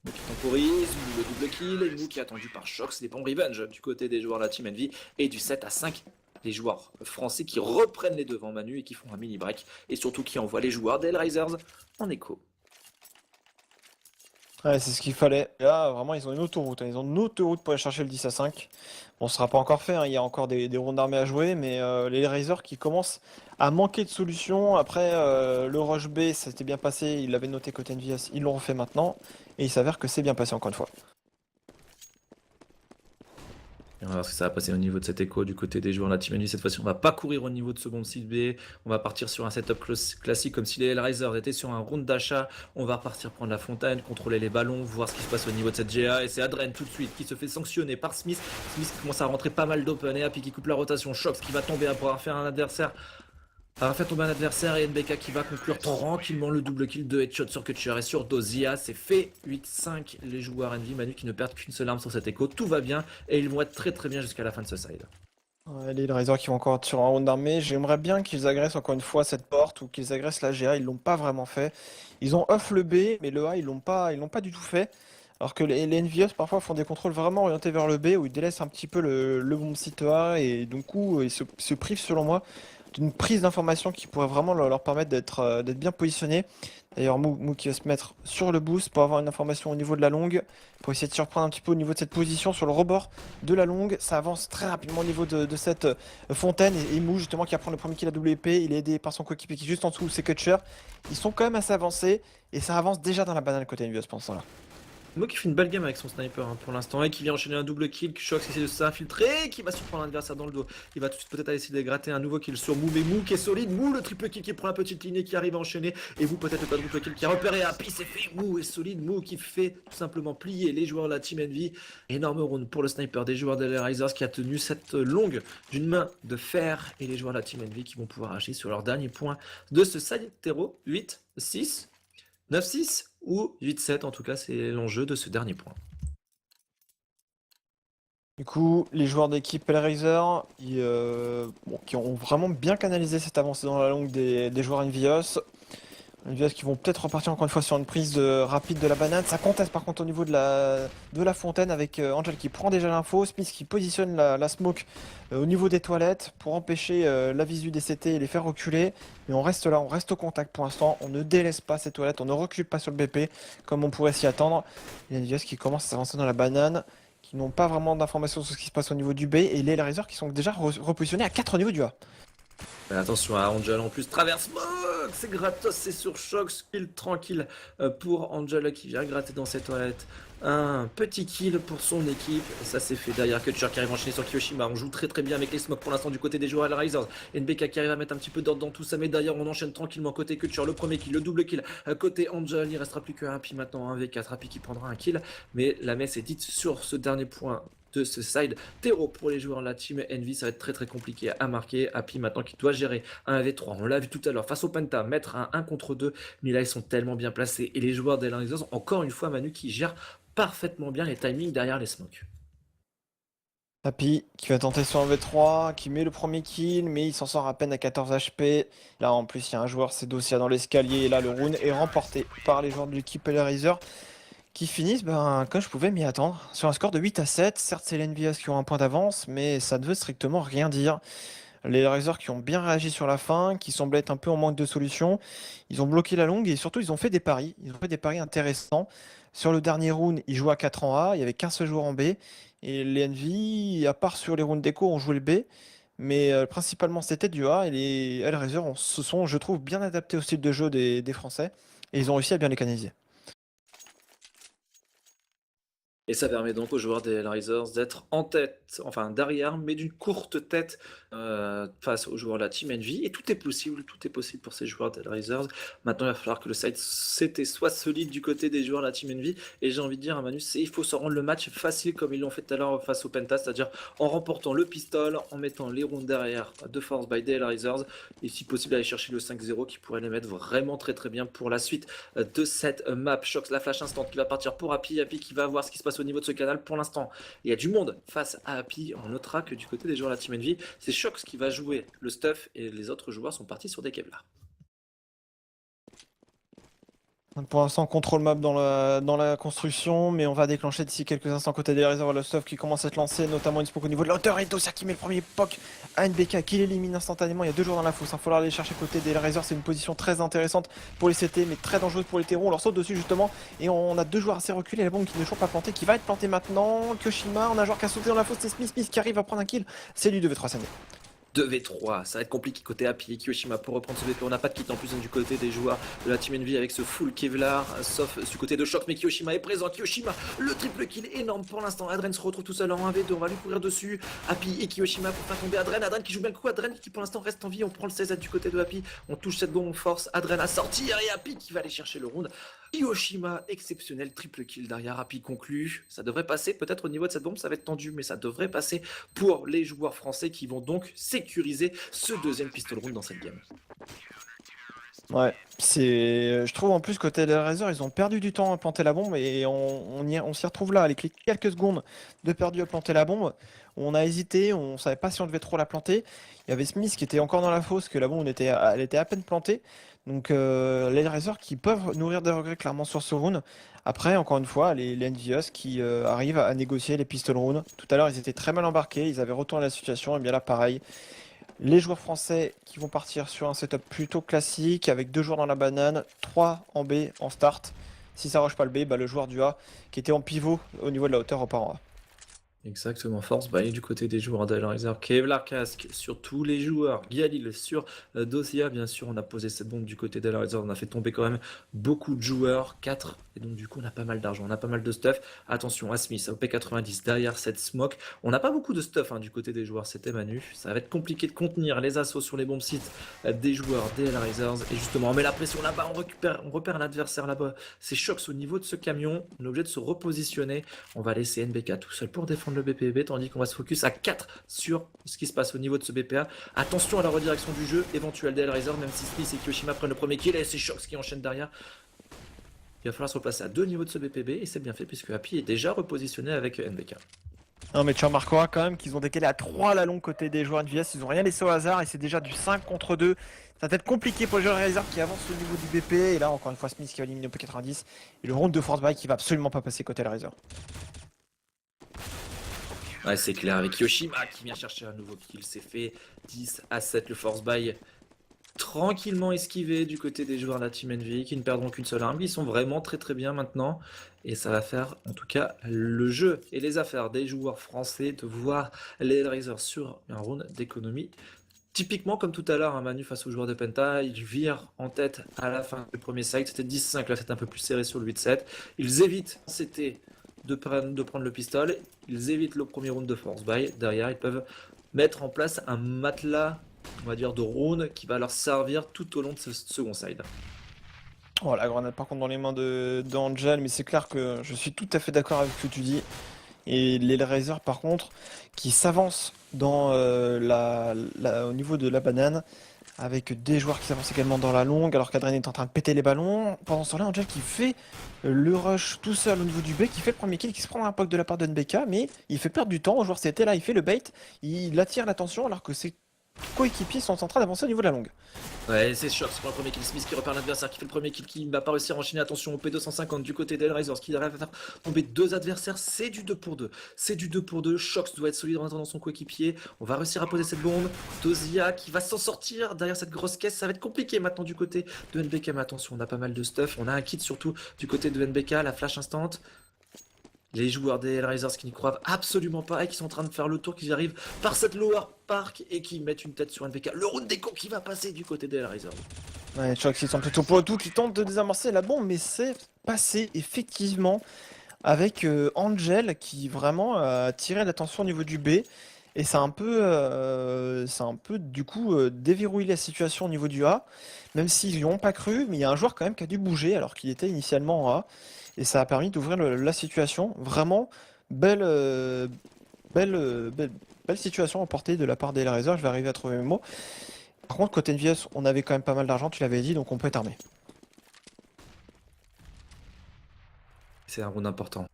Speaker 1: Mou qui temporise, Mou le double kill, et Mou qui est attendu par Shox, des bons revenge du côté des joueurs de la Team Envy. Et du 7-5, les joueurs français qui reprennent les devants Manu et qui font un mini break. Et surtout qui envoient les joueurs d'Hellraisers en écho.
Speaker 2: Ouais, c'est ce qu'il fallait. Là, vraiment, ils ont une autoroute, hein. Ils ont une autoroute pour aller chercher le 10-5. Bon, ce sera pas encore fait, hein. Il y a encore des rounds d'armée à jouer, mais les Razors qui commencent à manquer de solutions. Après, le Rush B, ça s'était bien passé. Ils l'avaient noté côté NVS, ils l'ont refait maintenant. Et il s'avère que c'est bien passé encore une fois.
Speaker 1: Et on va voir ce que ça va passer au niveau de cet écho du côté des joueurs de la Team Envy. Cette fois-ci, on va pas courir au niveau de ce bon site B. On va partir sur un setup classique comme si les Hellraisers étaient sur un round d'achat. On va repartir prendre la fontaine, contrôler les ballons, voir ce qui se passe au niveau de cette GA. Et c'est Adren tout de suite qui se fait sanctionner par Smith. Smith qui commence à rentrer pas mal d'open et Happy qui coupe la rotation. Shox qui va tomber après avoir fait un adversaire. Alors, fait tomber un adversaire et NBK qui va conclure tranquillement le double kill de headshot sur Kutcher et sur Dozia. C'est fait 8-5 les joueurs Envy. Manu qui ne perdent qu'une seule arme sur cet écho. Tout va bien et ils vont être très très bien jusqu'à la fin de ce side.
Speaker 2: Ouais, les Razors qui vont encore être sur un round d'armée. J'aimerais bien qu'ils agressent encore une fois cette porte ou qu'ils agressent la GA. Ils l'ont pas vraiment fait. Ils ont off le B, mais le A, ils l'ont pas du tout fait. Alors que les Envious parfois font des contrôles vraiment orientés vers le B où ils délaissent un petit peu le bon site A et du coup ils se privent selon moi d'une prise d'information qui pourrait vraiment leur permettre d'être bien positionnés. D'ailleurs Mou qui va se mettre sur le boost pour avoir une information au niveau de la longue, pour essayer de surprendre un petit peu au niveau de cette position sur le rebord de la longue. Ça avance très rapidement au niveau de cette fontaine et Mou justement qui va prendre le premier kill à WP, il est aidé par son coéquipier qui est juste en dessous, c'est Kutcher. Ils sont quand même assez avancés et ça avance déjà dans la banane côté Envious pendant ce temps-là.
Speaker 1: Mo qui fait une belle game avec son sniper hein, pour l'instant et qui vient enchaîner un double kill. Shox qui essaie de s'infiltrer, qui va surprendre l'adversaire dans le dos. Il va tout de suite peut-être essayer de gratter un nouveau kill sur Mou, mais Mou qui est solide. Mou le triple kill qui prend la petite ligne et qui arrive à enchaîner. Et vous peut-être le quadruple kill qui a repéré Happy, c'est fait. Mou est solide. Mou qui fait tout simplement plier les joueurs de la Team Envy. Énorme round pour le sniper des joueurs des Hellraisers qui a tenu cette longue d'une main de fer. Et les joueurs de la Team Envy qui vont pouvoir agir sur leur dernier point de ce side terreau 8-6. 9-6 ou 8-7, en tout cas, c'est l'enjeu de ce dernier point.
Speaker 2: Du coup, les joueurs d'équipe Hellraiser qui ont vraiment bien canalisé cette avancée dans la longue des joueurs Envious. Envious qui vont peut-être repartir encore une fois sur une prise rapide de la banane. Ça conteste par contre au niveau de la fontaine avec Angel qui prend déjà l'info. Smith qui positionne la smoke au niveau des toilettes pour empêcher la visu des CT et les faire reculer. Mais on reste là, on reste au contact pour l'instant. On ne délaisse pas ces toilettes, on ne recule pas sur le BP comme on pourrait s'y attendre. Les Envious qui commencent à s'avancer dans la banane, qui n'ont pas vraiment d'informations sur ce qui se passe au niveau du B. Et les Hellraiser qui sont déjà repositionnés à 4 au niveau du A.
Speaker 1: Mais attention à Angel en plus, traverse Mog, c'est gratos, c'est sur Shox, kill tranquille pour Angel qui vient gratter dans ses toilettes. Un petit kill pour son équipe, et ça c'est fait derrière Kutcher qui arrive enchaîner sur Kiyoshima. On joue très très bien avec les smokes pour l'instant du côté des joueurs Hellraisers. NBK qui arrive à mettre un petit peu d'ordre dans tout ça, mais derrière on enchaîne tranquillement côté Kutcher, le premier kill, le double kill. Côté Angel, il restera plus qu'un Happy maintenant, un V4, Happy qui prendra un kill, mais la messe est dite sur ce dernier point de ce side terreau pour les joueurs de la team Envy. Ça va être très très compliqué à marquer. Happy maintenant qui doit gérer un V3, on l'a vu tout à l'heure face au Penta, mettre un 1 contre 2, mais là ils sont tellement bien placés et les joueurs d'Hellraisers, encore une fois Manu qui gère parfaitement bien les timings derrière les smokes.
Speaker 2: Happy qui va tenter sur un V3, qui met le premier kill, mais il s'en sort à peine à 14 HP. Là en plus il y a un joueur, c'est Dosia dans l'escalier, et là le round est remporté par les joueurs de l'équipe Hellraiser qui finissent, comme je pouvais m'y attendre, sur un score de 8-7. Certes c'est les Envious qui ont un point d'avance, mais ça ne veut strictement rien dire. Les Razors qui ont bien réagi sur la fin, qui semblaient être un peu en manque de solutions. Ils ont bloqué la longue et surtout ils ont fait des paris. Ils ont fait des paris intéressants. Sur le dernier round, ils jouaient à 4 en A, il y avait qu'un seul joueur en B. Et les NV, à part sur les rounds d'écho, ont joué le B. Mais principalement c'était du A et les Hellraisers se sont, je trouve, bien adaptés au style de jeu des Français. Et ils ont réussi à bien les canaliser.
Speaker 1: Et ça permet donc aux joueurs des Hellraisers d'être en tête, enfin derrière, mais d'une courte tête face aux joueurs de la Team Envy. Et tout est possible pour ces joueurs des Hellraisers. Maintenant, il va falloir que le side CT soit solide du côté des joueurs de la Team Envy. Et j'ai envie de dire à Manu, il faut se rendre le match facile comme ils l'ont fait tout à l'heure face au Penta, c'est-à-dire en remportant le pistol, en mettant les rounds derrière de force by des Hellraisers. Et si possible, aller chercher le 5-0 qui pourrait les mettre vraiment très très bien pour la suite de cette map. Shox, la flash instant qui va partir pour Happy. Happy qui va voir ce qui se passe au niveau de ce canal. Pour l'instant, il y a du monde face à Happy. On notera que du côté des joueurs de la Team Envy, c'est Shox qui va jouer le stuff et les autres joueurs sont partis sur des Kevlar.
Speaker 2: Pour l'instant, contrôle map dans la construction, mais on va déclencher d'ici quelques instants côté des réserves le stuff qui commence à être lancé, notamment une spoke au niveau de la hauteur. Et Dosia qui met le premier poke à NBK qui l'élimine instantanément. Il y a 2 joueurs dans la fosse. Il va falloir aller chercher côté des réserves. C'est une position très intéressante pour les CT, mais très dangereuse pour les terreaux. On leur saute dessus justement. Et on a 2 joueurs assez reculés. La bombe qui n'est toujours pas plantée, qui va être plantée maintenant. Kyoshima, on a un joueur qui a sauté dans la fosse. C'est Smith. Smith qui arrive à prendre un kill. C'est lui de V3 CND.
Speaker 1: 2v3, ça va être compliqué côté Happy et Kyoshima pour reprendre ce VP. On n'a pas de kit en plus du côté des joueurs de la Team Envy avec ce full Kevlar, sauf du côté de Shox, mais Kyoshima est présent. Kyoshima, le triple kill énorme pour l'instant. Adren se retrouve tout seul en 1v2, on va lui courir dessus. Happy et Kyoshima pour faire tomber Adren. Adren qui joue bien le coup, Adren qui pour l'instant reste en vie. On prend le 16 du côté de Happy, on touche cette bombe, on force Adren à sortir et Happy qui va aller chercher le round. Kyoshima, exceptionnel, triple kill derrière, Happy conclut. Ça devrait passer, peut-être au niveau de cette bombe, ça va être tendu, mais ça devrait passer pour les joueurs français qui vont donc sécuriser ce deuxième pistol round dans cette game.
Speaker 2: Ouais, je trouve en plus côté des Razors, ils ont perdu du temps à planter la bombe et on s'y retrouve là, les quelques secondes de perdu à planter la bombe. On a hésité, on savait pas si on devait trop la planter. Il y avait Smith qui était encore dans la fosse, que la bombe elle était à peine plantée. Donc les Razors qui peuvent nourrir des regrets clairement sur ce round. Après, encore une fois, les Envious qui arrivent à négocier les pistol rounds. Tout à l'heure, ils étaient très mal embarqués, ils avaient retourné la situation, et bien là, pareil. Les joueurs français qui vont partir sur un setup plutôt classique avec 2 joueurs dans la banane, 3 en B en start. Si ça rush pas le B, bah le joueur du A qui était en pivot au niveau de la hauteur repart en A.
Speaker 1: Exactement, force by du côté des joueurs d'Hellraiser. Kevlar casque sur tous les joueurs. Galil sur Dosia, bien sûr. On a posé cette bombe du côté d'Hellraiser. On a fait tomber quand même beaucoup de joueurs. 4. Et donc, du coup, on a pas mal d'argent. On a pas mal de stuff. Attention à Smith, au P90 derrière cette smoke. On n'a pas beaucoup de stuff du côté des joueurs. C'était Manu. Ça va être compliqué de contenir les assauts sur les bombes sites des joueurs des Hellraisers. Et justement, on met la pression là-bas. On repère l'adversaire là-bas. C'est Shox au niveau de ce camion. On est obligé de se repositionner. On va laisser NBK tout seul pour défendre le BPB, tandis qu'on va se focus à 4 sur ce qui se passe au niveau de ce BPA. Attention à la redirection du jeu éventuelle d'Hellraiser, même si Smith et Kyoshima prennent le premier kill, et c'est Shox qui enchaîne derrière. Il va falloir se replacer à 2 niveaux de ce BPB, et c'est bien fait puisque Happy est déjà repositionné avec NBK.
Speaker 2: Non mais tu remarqueras quand même qu'ils ont décalé à 3 la longue côté des joueurs NVS, ils ont rien laissé au hasard et c'est déjà du 5 contre 2. Ça va être compliqué pour les joueurs Hellraiser qui avancent au niveau du BP, et là encore une fois Smith qui va éliminer au P90, et le round de force by qui va absolument pas passer côté Hellraiser.
Speaker 1: Ouais, c'est clair, avec Kyoshima qui vient chercher un nouveau kill, c'est fait 10-7, le force buy tranquillement esquivé du côté des joueurs de la Team Envy qui ne perdront qu'une seule arme. Ils sont vraiment très très bien maintenant et ça va faire en tout cas le jeu et les affaires des joueurs français de voir les Hellraisers sur un round d'économie. Typiquement comme tout à l'heure, Manu face aux joueurs de Penta, ils virent en tête à la fin du premier side, c'était 10-5, là c'était un peu plus serré sur le 8-7. Ils évitent, c'était de prendre le pistolet, ils évitent le premier round de force buy, derrière ils peuvent mettre en place un matelas, on va dire, de round qui va leur servir tout au long de ce second side.
Speaker 2: Oh la grenade par contre dans les mains d'Angel, mais c'est clair que je suis tout à fait d'accord avec ce que tu dis. Et les Hellraiser par contre qui s'avancent dans au niveau de la banane, avec des joueurs qui s'avancent également dans la longue, alors qu'Adrien est en train de péter les ballons. Pendant ce temps-là, Angel qui fait le rush tout seul au niveau du B, qui fait le premier kill, qui se prend un poke de la part de NBK, mais il fait perdre du temps au joueur CT, là il fait le bait, il attire l'attention alors que c'est coéquipiers sont en train d'avancer au niveau de la longue.
Speaker 1: Ouais, c'est Shox pour le premier kill. Smith qui repère l'adversaire, qui fait le premier kill, qui ne va pas réussir à enchaîner. Attention au P250 du côté d'Hellraisers qui arrive à faire tomber deux adversaires. C'est du 2 pour 2. C'est du 2 pour 2. Shox doit être solide en attendant son coéquipier. On va réussir à poser cette bombe. Dozia qui va s'en sortir derrière cette grosse caisse. Ça va être compliqué maintenant du côté de NBK. Mais attention, on a pas mal de stuff. On a un kit surtout du côté de NBK. La flash instant. Les joueurs des Hellraisers qui n'y croient absolument pas et qui sont en train de faire le tour, qui arrivent par cette lower park et qui mettent une tête sur NBK. Le round des cons qui va passer du côté des Hellraisers.
Speaker 2: Ouais, Shox qui sont plutôt pour le tout, qui tente de désamorcer la bombe, mais c'est passé effectivement avec Angel qui vraiment a tiré l'attention au niveau du B. Et ça a un peu du coup déverrouillé la situation au niveau du A, même s'ils n'y ont pas cru, mais il y a un joueur quand même qui a dû bouger alors qu'il était initialement en A. Et ça a permis d'ouvrir la situation. Vraiment belle, belle situation emportée de la part des Hellraisers. Je vais arriver à trouver mes mots. Par contre, côté Envious, on avait quand même pas mal d'argent, tu l'avais dit, donc on peut être armé.
Speaker 1: C'est un round important.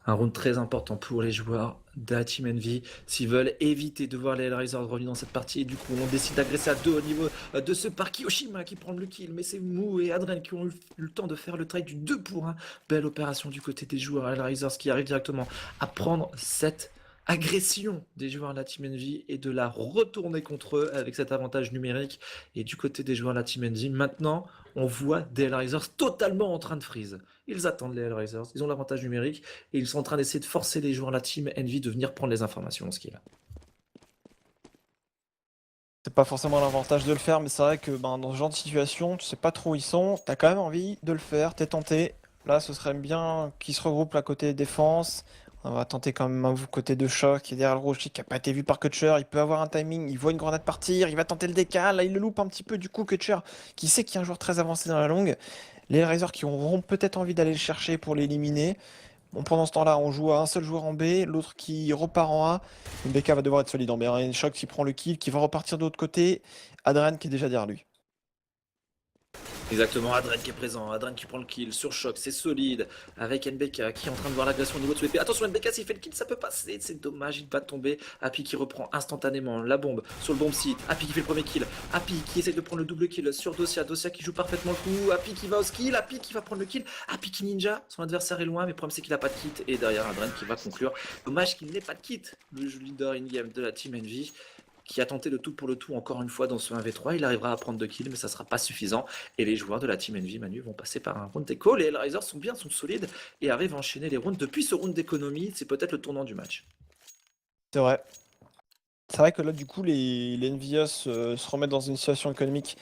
Speaker 1: Un round très important pour les joueurs de la Team Envy s'ils veulent éviter de voir les Hellraisers revenir dans cette partie. Et du coup, on décide d'agresser à deux au niveau de ce parc. Kiyoshima qui prend le kill, mais c'est Mou et Adren qui ont eu le temps de faire le trade du 2 pour 1. Belle opération du côté des joueurs Hellraisers qui arrivent directement à prendre cette agression des joueurs de la Team Envy et de la retourner contre eux avec cet avantage numérique. Et du côté des joueurs de la Team Envy, maintenant, on voit des Hellraisers totalement en train de freeze. Ils attendent les Hellraisers, ils ont l'avantage numérique et ils sont en train d'essayer de forcer les joueurs de la Team Envy de venir prendre les informations en skill.
Speaker 2: C'est pas forcément l'avantage de le faire, mais c'est vrai que dans ce genre de situation, tu sais pas trop où ils sont, t'as quand même envie de le faire, t'es tenté. Là, ce serait bien qu'ils se regroupent à côté défense. On va tenter quand même un côté de Choc qui est derrière le Roshi, qui a pas été vu par Kutcher. Il peut avoir un timing, il voit une grenade partir, il va tenter le décal. Là, il le loupe un petit peu. Du coup, Kutcher, qui sait qu'il y a un joueur très avancé dans la longue. Les Hellraisers qui auront peut-être envie d'aller le chercher pour l'éliminer. Bon, pendant ce temps-là, on joue à un seul joueur en B, l'autre qui repart en A. BK va devoir être solide en B. Hein. Choc qui prend le kill, qui va repartir de l'autre côté. Adren qui est déjà derrière lui.
Speaker 1: Exactement, Adren qui est présent, Adren qui prend le kill sur Choc, c'est solide, avec NBK qui est en train de voir l'agression au niveau de son épée. Attention, NBK s'il fait le kill, ça peut passer, c'est dommage, il va tomber. Happy qui reprend instantanément la bombe sur le bomb site, Happy qui fait le premier kill, Happy qui essaie de prendre le double kill sur Dossia, Dossia qui joue parfaitement le coup, Happy qui va au skill, Happy qui va prendre le kill, Happy qui ninja, son adversaire est loin, mais le problème c'est qu'il a pas de kit, et derrière Adren qui va conclure. Dommage qu'il n'ait pas de kit, le leader in-game de la Team Envy, qui a tenté le tout pour le tout encore une fois dans ce 1v3. Il arrivera à prendre 2 kills, mais ça sera pas suffisant. Et les joueurs de la Team Envy, Manu, vont passer par un round d'écho. Les Hellraisers sont bien, sont solides et arrivent à enchaîner les rounds. Depuis ce round d'économie, c'est peut-être le tournant du match.
Speaker 2: C'est vrai. C'est vrai que là, du coup, les Envious se remettent dans une situation économique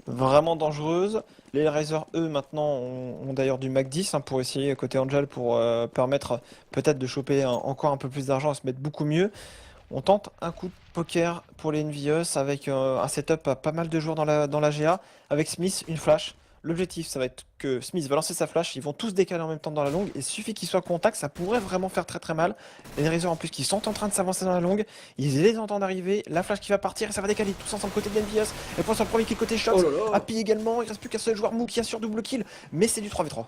Speaker 2: vraiment dangereuse. Les Hellraisers, eux, maintenant, ont d'ailleurs du Mac 10 pour essayer, côté Angel, pour permettre peut-être de choper encore un peu plus d'argent et se mettre beaucoup mieux. On tente un coup de poker pour les Envious avec un setup à pas mal de joueurs dans la GA. Avec Smith, une flash. L'objectif, ça va être que Smith va lancer sa flash. Ils vont tous décaler en même temps dans la longue. Il suffit qu'ils soient contact, ça pourrait vraiment faire très très mal. Les Hellraisers en plus qui sont en train de s'avancer dans la longue. Ils les entendent arriver. La flash qui va partir et ça va décaler tous ensemble côté de l'Envious. Et pour son premier kill côté Shox.
Speaker 1: Oh là là.
Speaker 2: Happy également. Il reste plus qu'un seul joueur Mou qui assure double kill. Mais c'est du 3v3.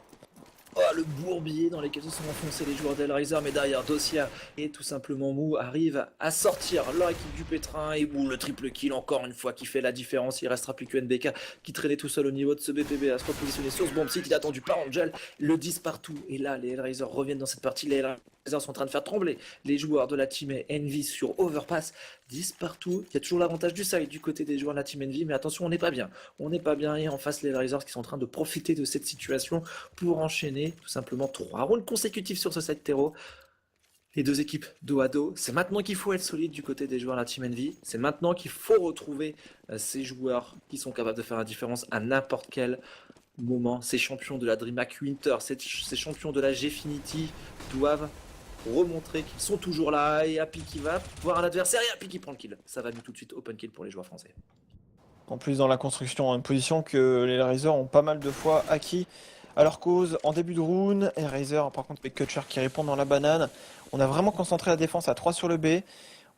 Speaker 1: Oh, le bourbier dans lesquels se sont enfoncés les joueurs d'Hellraiser, mais derrière Dossia et tout simplement Mou arrive à sortir leur équipe du pétrin et Mou le triple kill encore une fois qui fait la différence. Il restera plus que NBK qui traînait tout seul au niveau de ce BPB à se repositionner sur ce bomb site. Il a attendu par Angel, le 10 partout et là les Hellraiser reviennent dans cette partie. Les Hellraiser sont en train de faire trembler les joueurs de la team Envy sur Overpass. 10 partout, il y a toujours l'avantage du side du côté des joueurs de la team Envy, mais attention, on n'est pas bien. On n'est pas bien et en face les Hellraisers qui sont en train de profiter de cette situation pour enchaîner tout simplement 3 rounds consécutifs sur ce side terreau. Les deux équipes dos à dos, c'est maintenant qu'il faut être solide du côté des joueurs de la team Envy. C'est maintenant qu'il faut retrouver ces joueurs qui sont capables de faire la différence à n'importe quel moment. Ces champions de la DreamHack Winter, ces champions de la Gfinity doivent remontrer qu'ils sont toujours là et Happy qui va voir un adversaire et Happy qui prend le kill. Ça va mieux tout de suite, open kill pour les joueurs français.
Speaker 2: En plus dans la construction, une position que les Hellraisers ont pas mal de fois acquis à leur cause en début de round. Hellraiser par contre avec Kutcher qui répond dans la banane. On a vraiment concentré la défense à 3 sur le B.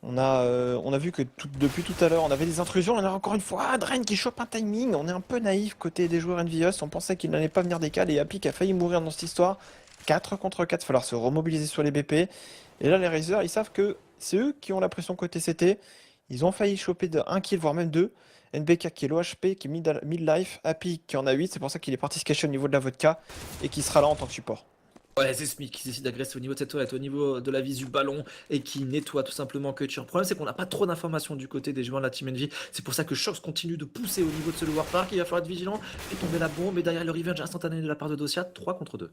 Speaker 2: On a vu que depuis tout à l'heure on avait des intrusions. On a encore une fois Adren qui chope un timing. On est un peu naïf côté des joueurs Envious. On pensait qu'il n'allait pas venir décal et Happy qui a failli mourir dans cette histoire. 4 contre 4, il va falloir se remobiliser sur les BP. Et là les Hellraisers ils savent que c'est eux qui ont la pression côté CT. Ils ont failli choper de 1 kill, voire même 2. NBK qui est low HP, qui est mid-life, Happy qui en a 8, c'est pour ça qu'il est parti se cacher au niveau de la vodka et qui sera là en tant que support.
Speaker 1: Ouais, c'est Smith qui décide d'agresser au niveau de cette toilette, au niveau de la vis du ballon et qui nettoie tout simplement Kutcher. Le problème, c'est qu'on n'a pas trop d'informations du côté des joueurs de la Team Envy. C'est pour ça que Shox continue de pousser au niveau de ce Lower Park. Il va falloir être vigilant et tomber la bombe. Et derrière le revenge instantané de la part de Dosia, 3 contre 2.